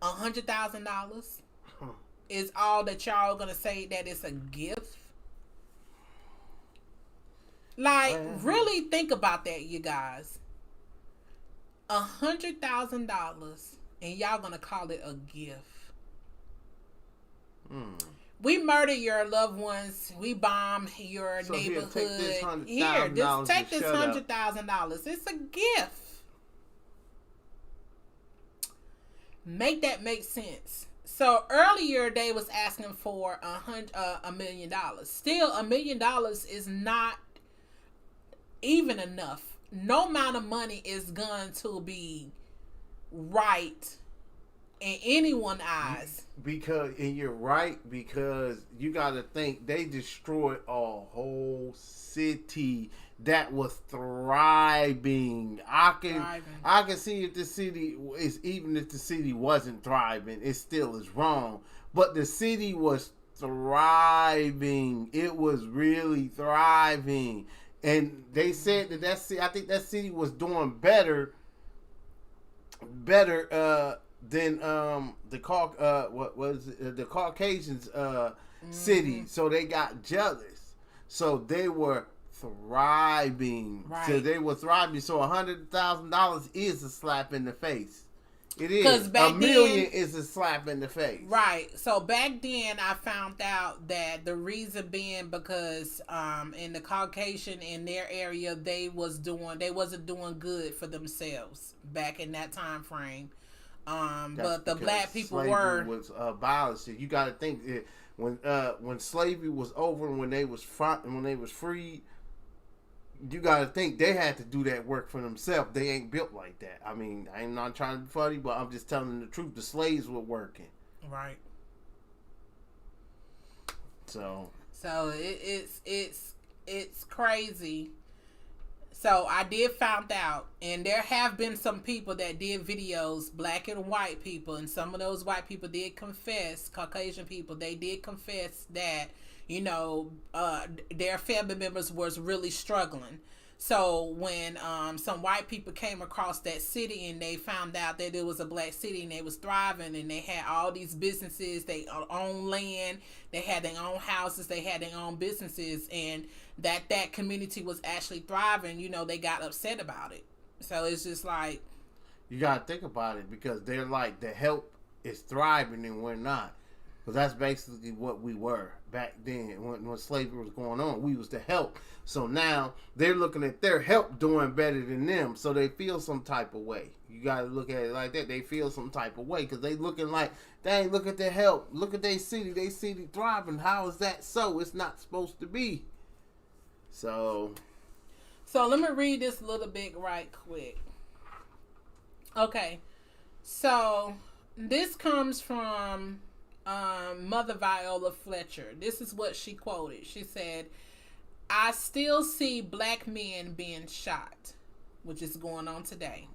S1: $100,000 is all that y'all gonna say that it's a gift? Like, really think about that, you guys. $100,000 and y'all gonna call it a gift. We murder your loved ones. We bomb your
S2: So
S1: neighborhood.
S2: Here,
S1: Take this $100,000. It's a gift. Make that make sense. So earlier they was asking for $1 million. Still, $1 million is not even enough. No amount of money is going to be right in anyone's eyes.
S2: And you're right, because you got to think they destroyed a whole city that was thriving. I can see if the city is, even if the city wasn't thriving, it still is wrong. But the city was thriving. It was really thriving, and they said that I think that city was doing better than the Caucasians city. So they got jealous. So they were thriving.
S1: Right.
S2: So they were thriving. So $100,000 is a slap in the face. It is. $1 million is a slap in the face.
S1: Right. So back then I found out that the reason being because in the Caucasian in their area they wasn't doing good for themselves back in that time frame. But the black people was
S2: abolished. You got to think when slavery was over and when they was freed, you got to think they had to do that work for themselves. They ain't built like that. I mean, I'm not trying to be funny, but I'm just telling the truth. The slaves were working.
S1: Right.
S2: So
S1: it's crazy. So I did find out, and there have been some people that did videos, black and white people, and some of those white people did confess, Caucasian people, they did confess that, you know, their family members was really struggling. So when some white people came across that city and they found out that it was a black city and they was thriving and they had all these businesses, they own land, they had their own houses, they had their own businesses, and that community was actually thriving, you know, they got upset about it. So it's just like,
S2: you got to think about it, because they're like, the help is thriving and we're not. Because that's basically what we were back then when slavery was going on. We was the help. So now they're looking at their help doing better than them. So they feel some type of way. You got to look at it like that. They feel some type of way because they looking like, dang, look at their help. Look at their city. They city thriving. How is that so? It's not supposed to be. So
S1: let me read this a little bit right quick. Okay. So this comes from Mother Viola Fletcher. This is what she quoted. She said, I still see black men being shot, which is going on today.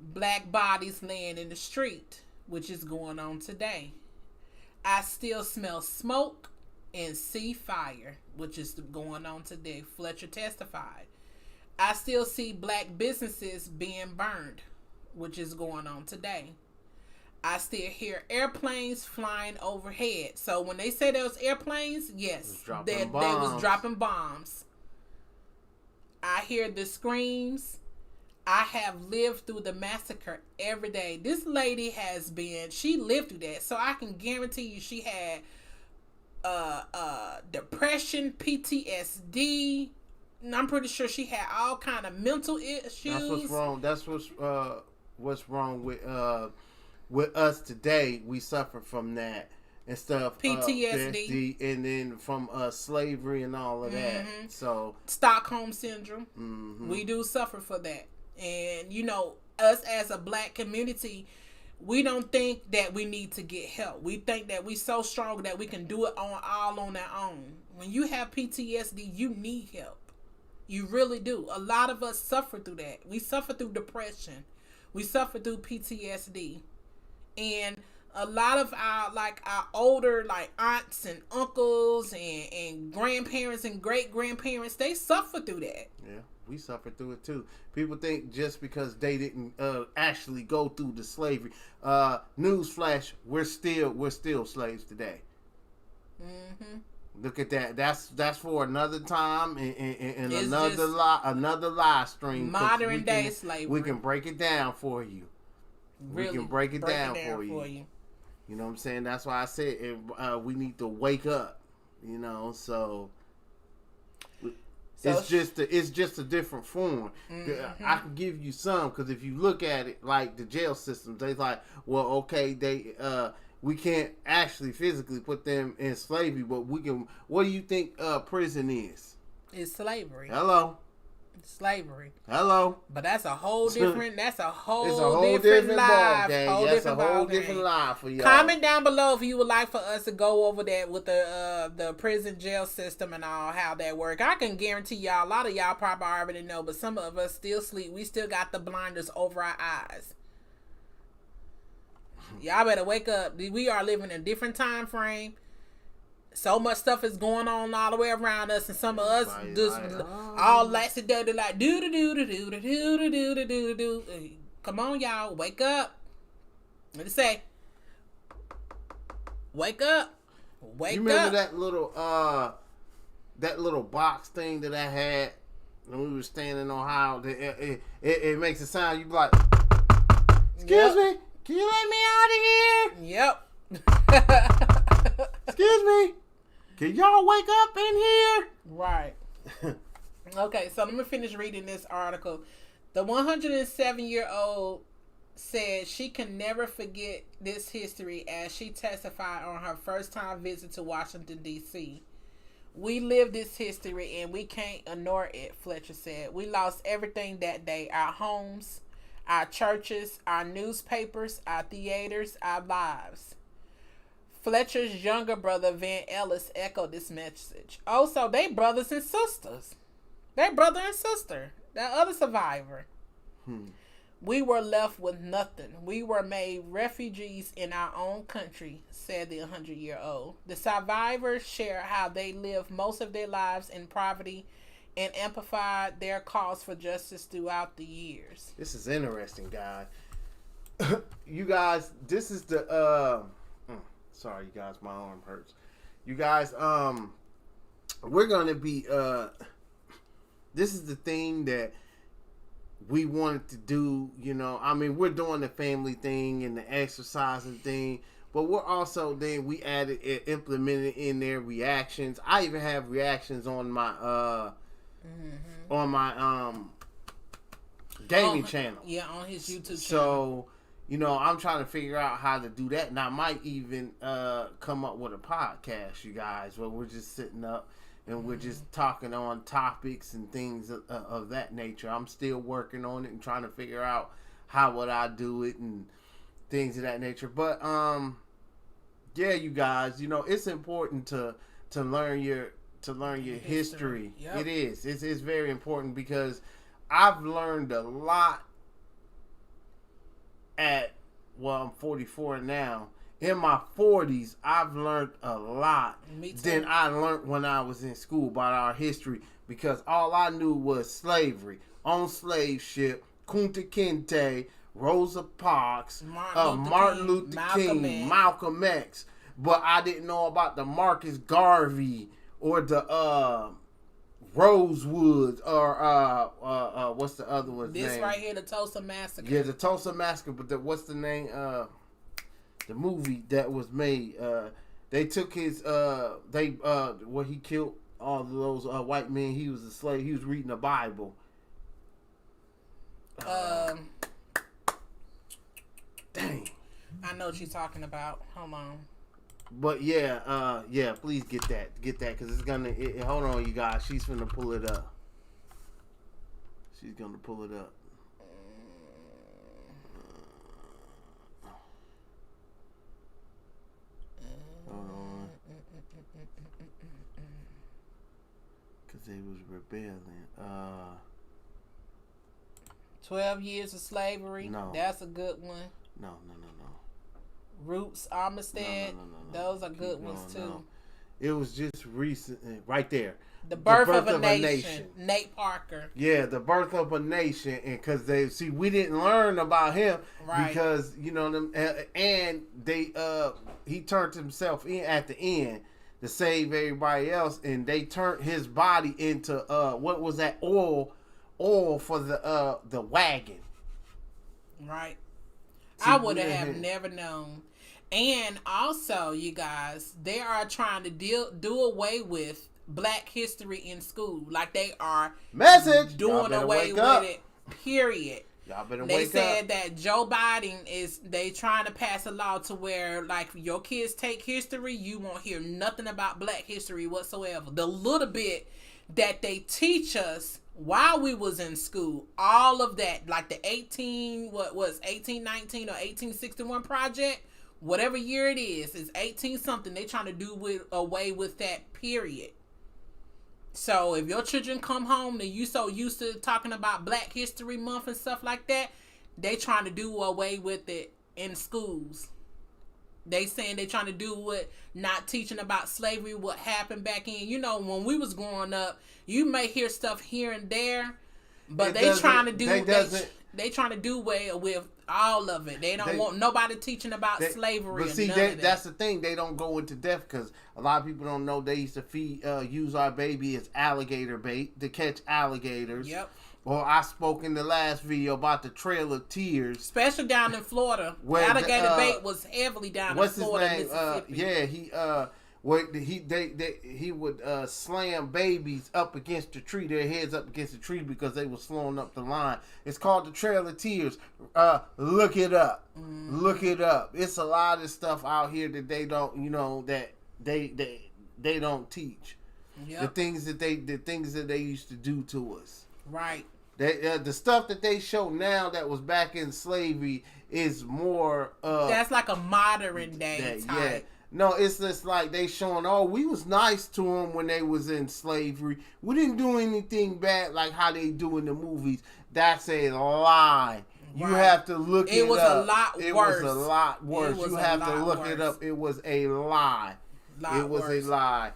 S1: Black bodies laying in the street, which is going on today. I still smell smoke and see fire, which is going on today. Fletcher testified. I still see black businesses being burned, which is going on today. I still hear airplanes flying overhead. So when they say those airplanes, yes, they was dropping bombs. I hear the screams. I have lived through the massacre every day. This lady she lived through that. So I can guarantee you she had depression, PTSD. And I'm pretty sure she had all kind of mental issues.
S2: That's what's wrong. That's what's wrong with us today. We suffer from that and stuff.
S1: PTSD.
S2: And then from slavery and all of that. So
S1: Stockholm syndrome. We do suffer for that. And you know, us as a black community, we don't think that we need to get help. We think that we so strong that we can do it all on our own. When you have PTSD, you need help. You really do. A lot of us suffer through that. We suffer through depression. We suffer through PTSD. And a lot of our older aunts and uncles and grandparents and great grandparents, they suffer through that.
S2: Yeah, we suffer through it too. People think just because they didn't actually go through the slavery. Newsflash: we're still slaves today. Look at that. That's for another time and another live stream.
S1: Modern day slavery.
S2: We can break it down for you.
S1: Really
S2: we can break it down for you. You know what I'm saying? That's why I said we need to wake up. You know, so it's just a different form. Mm-hmm. I can give you some, because if you look at it like the jail systems, they like, well, okay, we can't actually physically put them in slavery, but we can. What do you think prison is?
S1: It's slavery.
S2: Hello.
S1: Slavery.
S2: Hello.
S1: But that's a whole different. That's a whole,
S2: it's a whole different life. That's a whole different life for y'all.
S1: Comment down below if you would like for us to go over that with the prison jail system and all, how that work. I can guarantee y'all, a lot of y'all probably already know, but some of us still sleep. We still got the blinders over our eyes. Y'all better wake up. We are living in a different time frame. So much stuff is going on all the way around us, and some of us just all laxy dirty like do do do do do do do do do do do. Come on, y'all, wake up! What do you say? Wake up! Wake up!
S2: You remember that little box thing that I had when we were standing on how it makes a sound? You be like, "Excuse me, can you let me out of here?"
S1: Yep.
S2: Excuse me. Can y'all wake up in here?
S1: Right. Okay, so let me finish reading this article. The 107-year-old said she can never forget this history as she testified on her first time visit to Washington, D.C. We live this history and we can't ignore it, Fletcher said. We lost everything that day. Our homes, our churches, our newspapers, our theaters, our lives. Fletcher's younger brother, Van Ellis, echoed this message. Oh, so they brothers and sisters. They brother and sister. That other survivor. We were left with nothing. We were made refugees in our own country, said the 100-year-old. The survivors share how they lived most of their lives in poverty and amplified their calls for justice throughout the years.
S2: This is interesting, guys. You guys, this is the... Sorry, you guys, my arm hurts. You guys, we're going to be, this is the thing that we wanted to do, you know. I mean, we're doing the family thing and the exercising thing, but we're also, then we added, implemented in their reactions. I even have reactions on my, gaming channel.
S1: Yeah, on his YouTube channel.
S2: So... You know, I'm trying to figure out how to do that, and I might even come up with a podcast, you guys, where we're just sitting up and we're just talking on topics and things of that nature. I'm still working on it and trying to figure out how would I do it and things of that nature. But yeah, you guys, you know, it's important to learn your history.
S1: Yep.
S2: It is. It's very important, because I've learned a lot. I'm 44 now. In my 40s, I've learned a lot than I learned when I was in school about our history, because all I knew was slavery, on slave ship, Kunta Kinte, Rosa Parks, Martin Luther King, Malcolm X. But I didn't know about the Marcus Garvey or the Rosewood, or what's the other one's name?
S1: This right here, the Tulsa Massacre.
S2: Yeah, the Tulsa Massacre, but what's the name? The movie that was made. They took his where he killed all of those white men. He was a slave. He was reading the Bible. Dang.
S1: I know what you're talking about. Hold on.
S2: But yeah, please get that, because it's gonna. Hold on, you guys. She's gonna pull it up. She's gonna pull it up. Hold on. Because they was rebelling.
S1: 12 years of slavery.
S2: No.
S1: That's a good one.
S2: No.
S1: Roots, Armistead.
S2: No.
S1: Those are good ones too.
S2: No. It was just recent, right there.
S1: The birth of a nation. Nate Parker.
S2: Yeah, the birth of a nation, and because we didn't learn about him,
S1: right?
S2: Because and he turned himself in at the end to save everybody else, and they turned his body into what was that, oil for the wagon,
S1: right? I would have never known. And also, you guys, they are trying to do away with Black history in school. Like they are doing away with it, period.
S2: Y'all better
S1: they
S2: wake up.
S1: said that Joe Biden they trying to pass a law to where, like, your kids take history, you won't hear nothing about Black history whatsoever. The little bit that they teach us while we was in school, all of that, like the 1819 or 1861 project, whatever year it is 18 something. They trying to do away with that, period. So if your children come home and you so used to talking about Black History Month and stuff like that, they trying to do away with it in schools. They saying they trying to do what, not teaching about slavery, what happened back in, when we was growing up. You may hear stuff here and there, but they trying to do they trying to do away with all of it. They don't want nobody teaching about slavery.
S2: But see, that's the thing. They don't go into depth because a lot of people don't know they used to use our baby as alligator bait to catch alligators.
S1: Yep.
S2: Or I spoke in the last video about the Trail of Tears,
S1: especially down in Florida. Where alligator bait was heavily down in Florida, Mississippi. He would slam babies up against the tree, their heads up against the tree because they were slowing up the line. It's called the Trail of Tears. Look it up. Mm-hmm. Look it up. It's a lot of stuff out here that they don't, that they don't teach. Yep. The things that they used to do to us. Right.
S2: The stuff that they show now that was back in slavery is more.
S1: That's like a modern day type.
S2: Yeah. No, it's just like they showing, we was nice to them when they was in slavery. We didn't do anything bad like how they do in the movies. That's a lie. Right. You have to look it up. It was a lot worse. You have to look it up. It was a lie. It was a lie.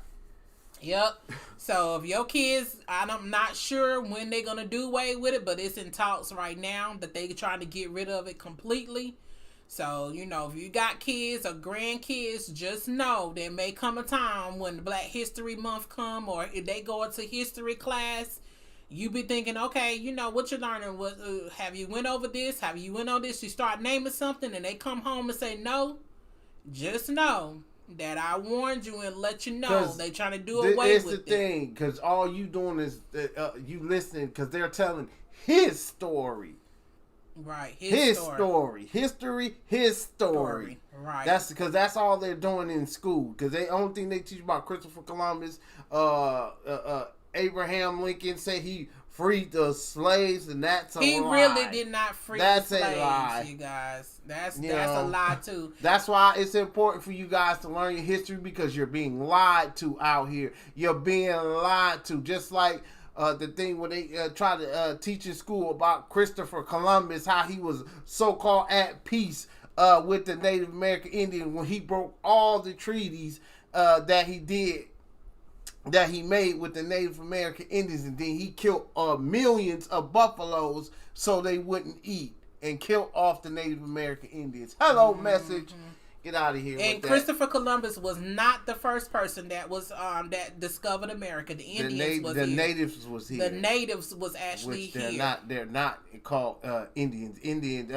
S1: Yep. So if your kids, I'm not sure when they're going to do away with it, but it's in talks right now that they're trying to get rid of it completely. So, if you got kids or grandkids, just know there may come a time when Black History Month come, or if they go into history class, you be thinking, okay, what you're learning, have you went over this? Have you went on this? You start naming something and they come home and say no. Just know that I warned you and let you know they trying to do away with it.
S2: It's the thing, because all you doing is you listening because they're telling his story.
S1: Right,
S2: his story. History, his story.
S1: Right.
S2: That's because that's all they're doing in school. Because the only thing they teach about Christopher Columbus, Abraham Lincoln said he freed the slaves, and that's a lie.
S1: He really did not free the slaves, you guys. That's a lie too.
S2: That's why it's important for you guys to learn your history, because you're being lied to out here. You're being lied to, just like. The thing when they try to teach in school about Christopher Columbus, how he was so-called at peace with the Native American Indian when he broke all the treaties that he made with the Native American Indians, and then he killed millions of buffaloes so they wouldn't eat, and killed off the Native American Indians. Hello, message. Get out of here.
S1: And Christopher Columbus was not the first person that was that discovered America. The Indians was here.
S2: The natives was here.
S1: The natives was actually here.
S2: They're not called Indians. Indians.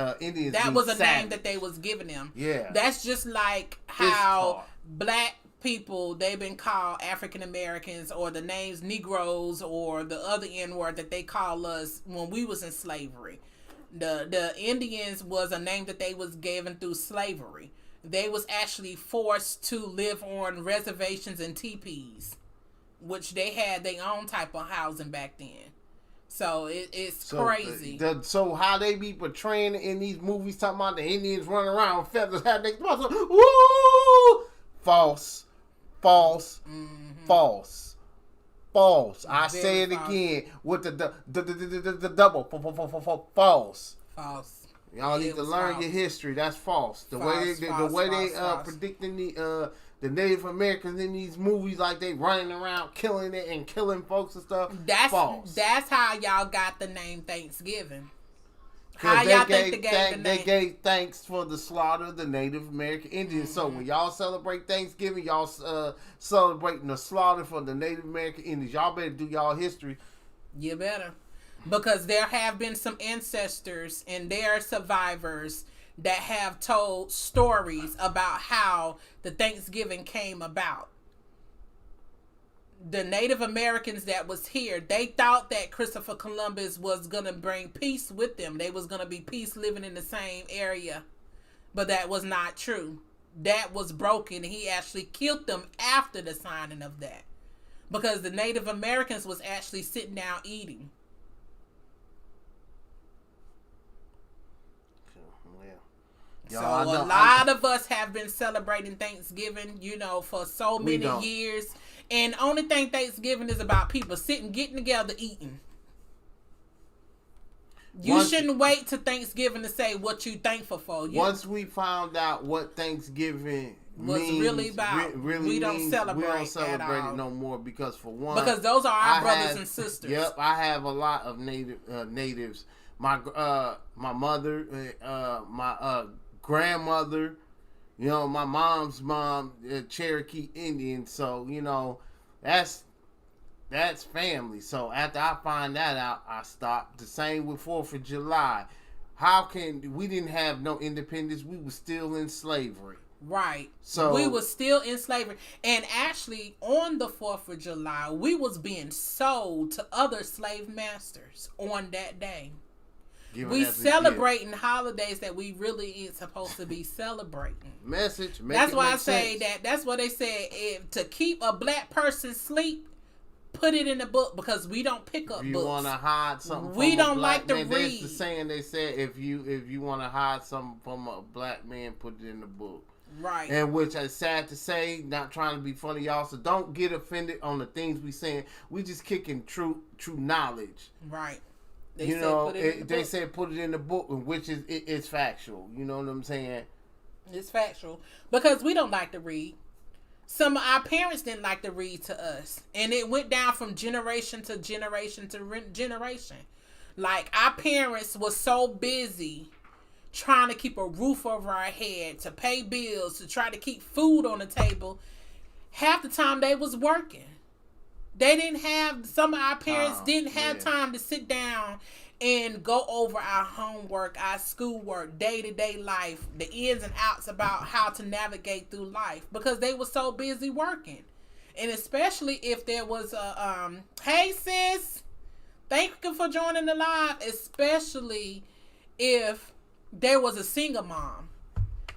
S1: That was a name that they was giving them.
S2: Yeah.
S1: That's just like how black people, they've been called African Americans, or the names Negroes, or the other N word that they call us when we was in slavery. The Indians was a name that they was given through slavery. They was actually forced to live on reservations and teepees, which they had their own type of housing back then. So it's crazy.
S2: So how they be portraying in these movies, talking about the Indians running around with feathers, have they woo! False.
S1: Mm-hmm.
S2: False. I say it again with the double false. Y'all need to learn your history. That's false. The way they predicting the Native Americans in these movies, like they running around killing it and killing folks and stuff.
S1: That's false. That's how y'all got the name Thanksgiving. How y'all think they
S2: gave thanks for the slaughter of the Native American Indians. Mm-hmm. So when y'all celebrate Thanksgiving, y'all celebrating the slaughter for the Native American Indians. Y'all better do y'all history.
S1: You better. Because there have been some ancestors and their survivors that have told stories about how the Thanksgiving came about. The Native Americans that was here, they thought that Christopher Columbus was going to bring peace with them. They was going to be peace living in the same area. But that was not true. That was broken. He actually killed them after the signing of that. Because the Native Americans was actually sitting down eating. So a lot of us have been celebrating Thanksgiving, you know, for so many years. And the only thing Thanksgiving is about people sitting, getting together, eating. You shouldn't wait to Thanksgiving to say what you thankful for.
S2: Once we found out what Thanksgiving was
S1: really about, we don't celebrate
S2: it no more, because for one,
S1: because those are our brothers and sisters.
S2: Yep, I have a lot of natives. My mother, my grandmother, you know, my mom's mom, Cherokee Indian. So, you know, that's family. So after I find that out, I stopped. The same with 4th of July. We didn't have no independence. We were still in slavery.
S1: Right.
S2: So
S1: we were still in slavery. And actually, on the 4th of July, we was being sold to other slave masters on that day. We celebrating holidays that we really ain't supposed to be celebrating.
S2: That's
S1: why I say that. That's what they said. To keep a black person asleep, put it in the book, because we don't pick up books.
S2: If you want to hide something,
S1: we
S2: from
S1: don't
S2: a black
S1: like to
S2: man,
S1: read.
S2: That's the saying they said. If you want to hide something from a black man, put it in the book.
S1: Right.
S2: And which is sad to say, not trying to be funny, y'all. So don't get offended on the things we saying. We just kicking true knowledge.
S1: Right.
S2: They said put it in the book, which is it's factual. You know what I'm saying?
S1: It's factual, because we don't like to read. Some of our parents didn't like to read to us, and it went down from generation to generation to generation. Like, our parents was so busy trying to keep a roof over our head, to pay bills, to try to keep food on the table. Half the time they was working. They didn't have, some of our parents didn't have time to sit down and go over our homework, our schoolwork, day-to-day life, the ins and outs about how to navigate through life, because they were so busy working. And especially if there was a, hey sis, thank you for joining the live, especially if there was a single mom.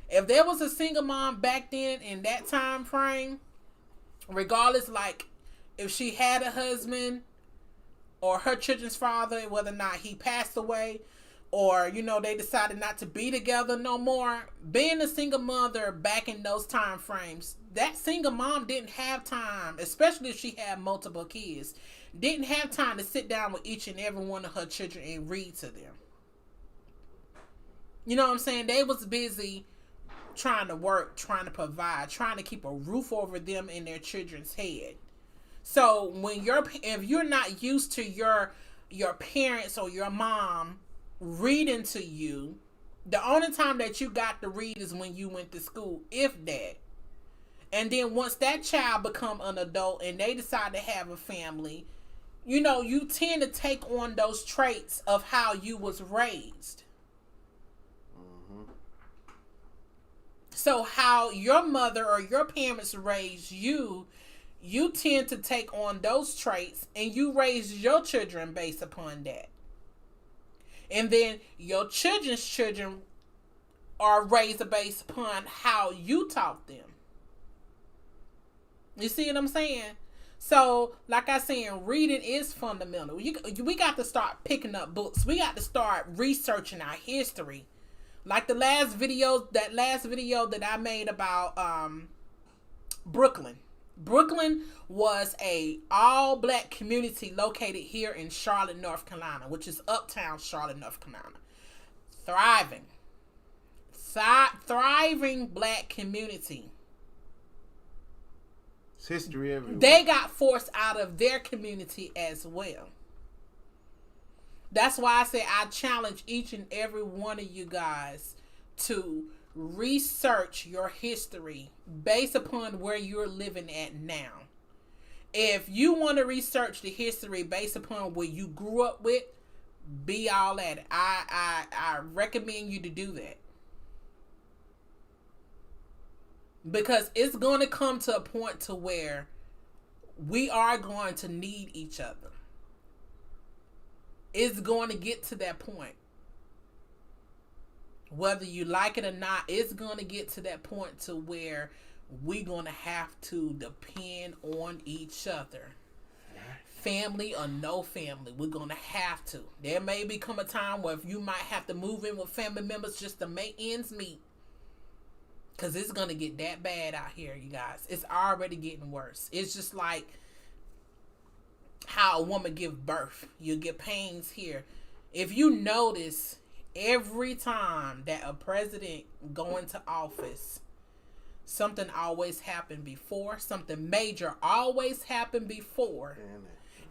S1: If there was a single mom back then in that time frame, regardless, like, if she had a husband or her children's father, whether or not he passed away, or, you know, they decided not to be together no more, being a single mother back in those time frames, that single mom didn't have time, especially if she had multiple kids, didn't have time to sit down with each and every one of her children and read to them. You know what I'm saying? They was busy trying to work, trying to provide, trying to keep a roof over them and their children's head. So if you're not used to your parents or your mom reading to you, the only time that you got to read is when you went to school, if that. And then once that child become an adult and they decide to have a family, you know, you tend to take on those traits of how you was raised. So how your mother or your parents raised you, you tend to take on those traits, and you raise your children based upon that. And then your children's children are raised based upon how you taught them. You see what I'm saying? So, like I said, reading is fundamental. We got to start picking up books. We got to start researching our history. Like that last video that I made about Brooklyn. Brooklyn was a all-black community located here in Charlotte, North Carolina, which is uptown Charlotte, North Carolina. Thriving black community.
S2: It's history everywhere.
S1: They got forced out of their community as well. That's why I say I challenge each and every one of you guys to research your history based upon where you're living at now. If you want to research the history based upon where you grew up with, be all at it. I recommend you to do that. Because it's going to come to a point to where we are going to need each other. It's going to get to that point. Whether you like it or not, it's going to get to that point to where we're going to have to depend on each other. Family or no family, we're going to have to. There may become a time where you might have to move in with family members just to make ends meet. Because it's going to get that bad out here, you guys. It's already getting worse. It's just like how a woman gives birth. You get pains here. If you notice, every time that a president go into office, something always happened before. Something major always happened before.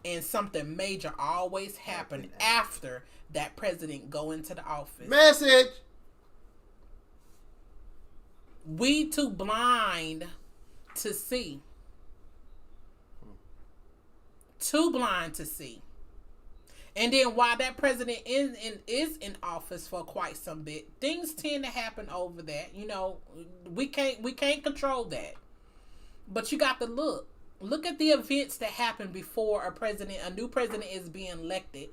S1: And something major always happened after that president go into the office.
S2: Message!
S1: We too blind to see. Too blind to see. And then while that president is in office for quite some bit, things tend to happen over that. You know, we can't control that. But you got to look. Look at the events that happen before a new president is being elected,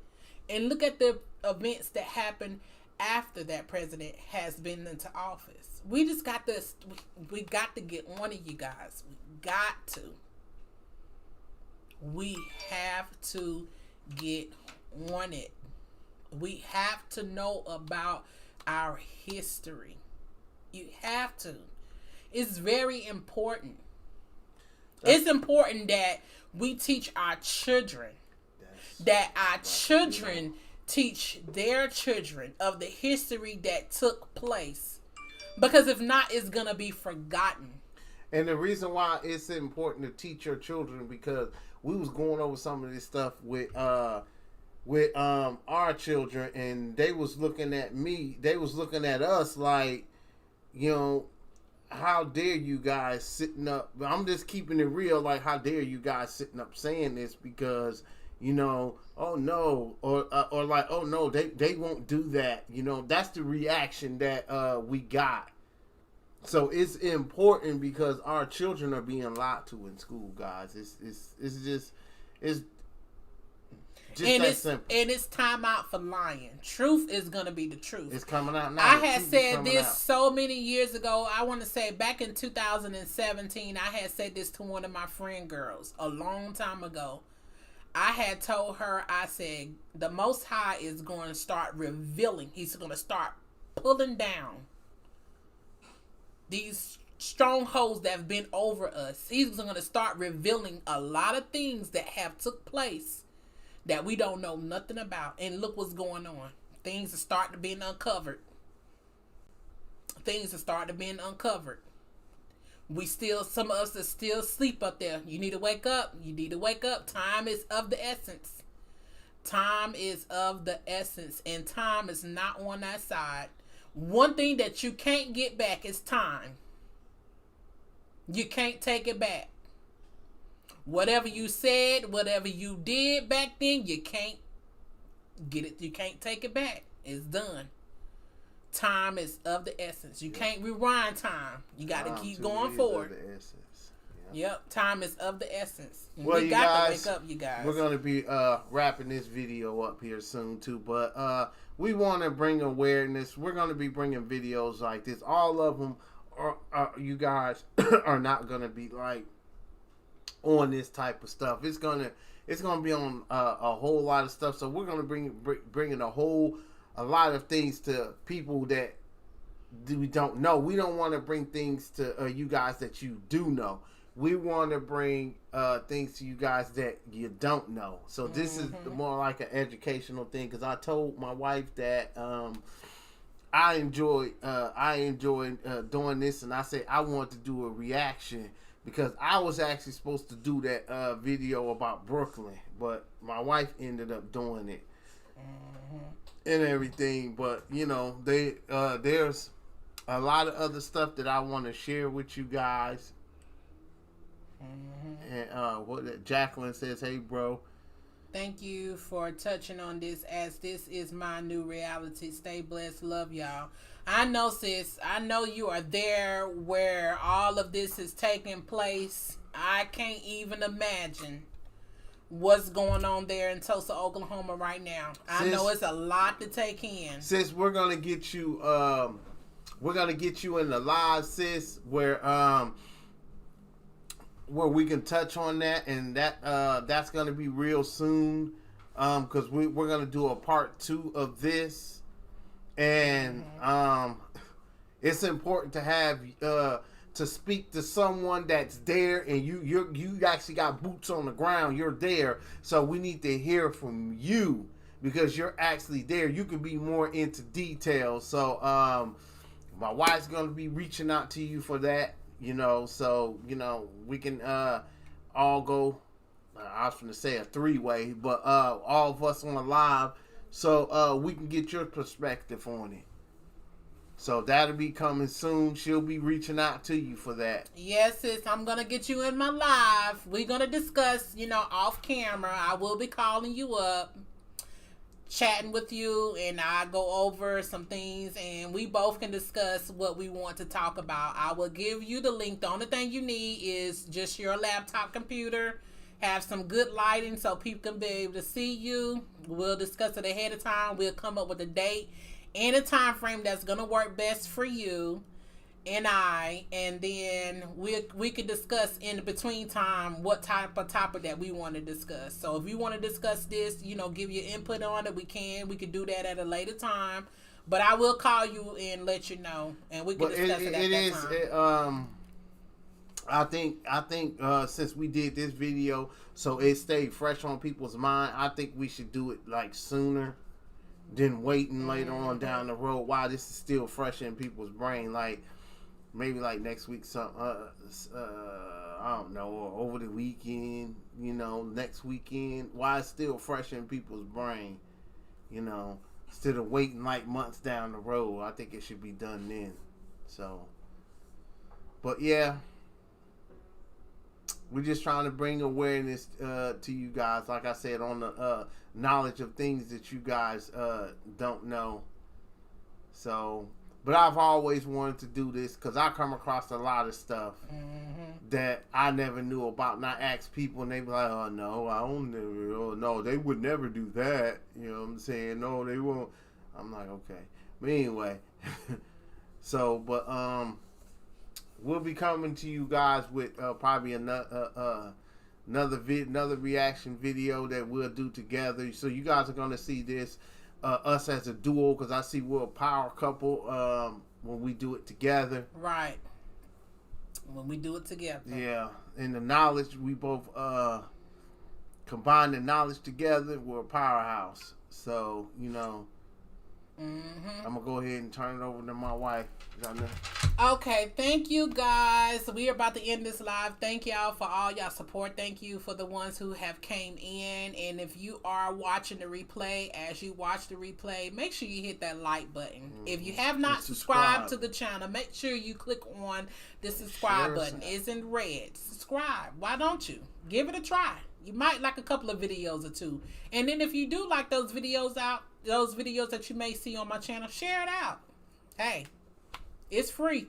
S1: and look at the events that happen after that president has been into office. We just got this. We got to get on it, you guys. We got to. We have to get on it. We have to know about our history. You have to. It's very important. It's important that we teach our children, that our children teach their children of the history that took place. Because if not, it's going to be forgotten.
S2: And the reason why it's important to teach your children, because we was going over some of this stuff with our children, and they was looking at me, they was looking at us like, you know, how dare you guys sitting up? I'm just keeping it real. Like, how dare you guys sitting up saying this? Because, you know, oh no, or like, oh no, they won't do that. You know, that's the reaction that we got. So it's important because our children are being lied to in school, guys. It's just
S1: and
S2: that
S1: it's
S2: simple.
S1: And it's time out for lying. Truth is gonna be the truth.
S2: It's coming out now.
S1: I had said this so many years ago. I want to say back in 2017, I had said this to one of my friend girls a long time ago. I had told her, I said, the Most High is going to start revealing. He's going to start pulling down these strongholds that have been over us. He's going to start revealing a lot of things that have took place that we don't know nothing about. And look what's going on. Things are starting to be uncovered. Things are starting to be uncovered. Some of us are still asleep up there. You need to wake up. You need to wake up. Time is of the essence. Time is of the essence. And time is not on that side. One thing that you can't get back is time. You can't take it back. Whatever you said, whatever you did back then, you can't get it. You can't take it back. It's done. Time is of the essence. You can't rewind time. You got to keep going forward. Yep, time is of the essence.
S2: Well,
S1: you got to wake up, you guys.
S2: We're going to be wrapping this video up here soon, too. But we want to bring awareness. We're going to be bringing videos like this. All of them, you guys, are not going to be like on this type of stuff. It's gonna be on a whole lot of stuff. So we're going to bringing a lot of things to people that we don't know. We don't want to bring things to you guys that you do know. We want to bring things to you guys that you don't know. So this is more like an educational thing, because I told my wife that I enjoy doing this, and I said I want to do a reaction because I was actually supposed to do that video about Brooklyn, but my wife ended up doing it and everything. But you know, there's a lot of other stuff that I want to share with you guys. And what Jacqueline says, hey bro,
S1: thank you for touching on this, as this is my new reality. Stay blessed. Love y'all. I know, sis. I know you are there where all of this is taking place. I can't even imagine what's going on there in Tulsa, Oklahoma right now. I know it's a lot to take in.
S2: Sis, we're gonna get you in the live, sis, where we can touch on that, and that's gonna be real soon. Because we're gonna do a part 2 of this. And it's important to have to speak to someone that's there, and you actually got boots on the ground. You're there, so we need to hear from you because you're actually there. You can be more into details. So my wife's gonna be reaching out to you for that. So we can all go. I was going to say a 3-way, but all of us on the live. So we can get your perspective on it. So that'll be coming soon. She'll be reaching out to you for that.
S1: Yes, sis. I'm going to get you in my live. We're going to discuss, off camera. I will be calling you up, chatting with you, and I go over some things, and we both can discuss what we want to talk about. I will give you the link. The only thing you need is just your laptop computer. Have some good lighting so people can be able to see you. We'll discuss it ahead of time. We'll come up with a date and a time frame that's going to work best for you and I. And then we can discuss in the between time what type of topic that we want to discuss. So if you want to discuss this, give your input on it, we can. We can do that at a later time. But I will call you and let you know. And we can discuss it at that time.
S2: I think since we did this video, so it stayed fresh on people's mind, I think we should do it like sooner than waiting later on down the road while this is still fresh in people's brain. Like maybe like next week, I don't know, or over the weekend, next weekend, while it's still fresh in people's brain, instead of waiting like months down the road. I think it should be done then. So, but yeah. We're just trying to bring awareness to you guys, like I said, on the knowledge of things that you guys don't know. So, but I've always wanted to do this because I come across a lot of stuff that I never knew about. And I ask people, and they be like, "Oh no, I don't never. Oh no, they would never do that." You know what I'm saying? No, they won't. I'm like, okay, but anyway. So, but we'll be coming to you guys with probably another reaction video that we'll do together. So you guys are going to see this, us as a duo, because I see we're a power couple when we do it together.
S1: Right. When we do it together. Yeah.
S2: And the knowledge, we both combine the knowledge together. We're a powerhouse. So, I'm going to go ahead and turn it over to my wife.
S1: Okay, thank you guys. We are about to end this live. Thank y'all for all y'all support. Thank you for the ones who have came in. And if you are watching the replay, as you watch the replay, make sure you hit that like button. If you have not subscribed to the channel, make sure you click on the subscribe button. It's in red. Subscribe. Why don't you? Give it a try. You might like a couple of videos or two. And then if you do like those videos that you may see on my channel, share it out. Hey, it's free.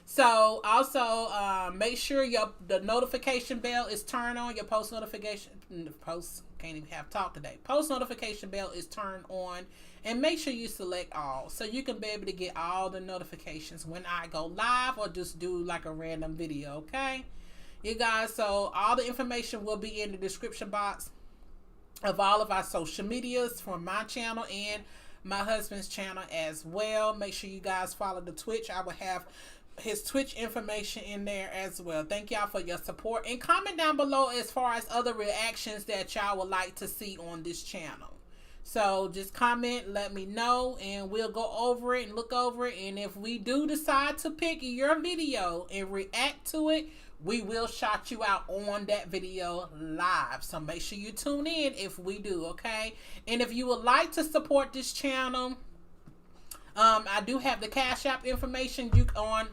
S1: So also make sure the notification bell is turned on. Your post notification can't even have talk today. Post notification bell is turned on, and make sure you select all so you can be able to get all the notifications when I go live or just do like a random video. Okay, you guys. So all the information will be in the description box of all of our social medias from my channel and my husband's channel as well. Make sure you guys follow the Twitch. I will have his Twitch information in there as well. Thank y'all for your support, and comment down below as far as other reactions that y'all would like to see on this channel. So just comment, let me know, and we'll go over it and look over it. And if we do decide to pick your video and react to it, we will shout you out on that video live. So make sure you tune in if we do, okay? And if you would like to support this channel, I do have the Cash App information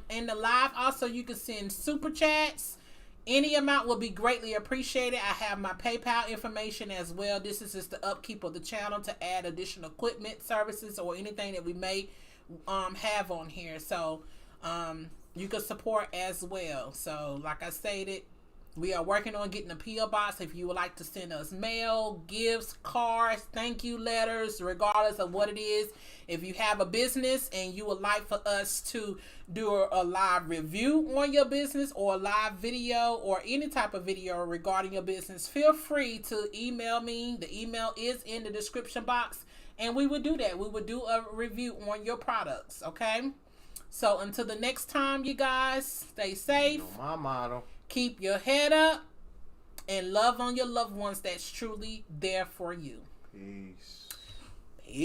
S1: in the live. Also, you can send super chats. Any amount will be greatly appreciated. I have my PayPal information as well. This is just the upkeep of the channel to add additional equipment, services, or anything that we may have on here. So you can support as well. So like I stated, we are working on getting a P.O. box. If you would like to send us mail, gifts, cards, thank you letters, regardless of what it is. If you have a business and you would like for us to do a live review on your business or a live video or any type of video regarding your business, feel free to email me. The email is in the description box, and we would do that. We would do a review on your products, okay? So until the next time, you guys, stay safe.
S2: You know my motto.
S1: Keep your head up and love on your loved ones that's truly there for you.
S2: Peace.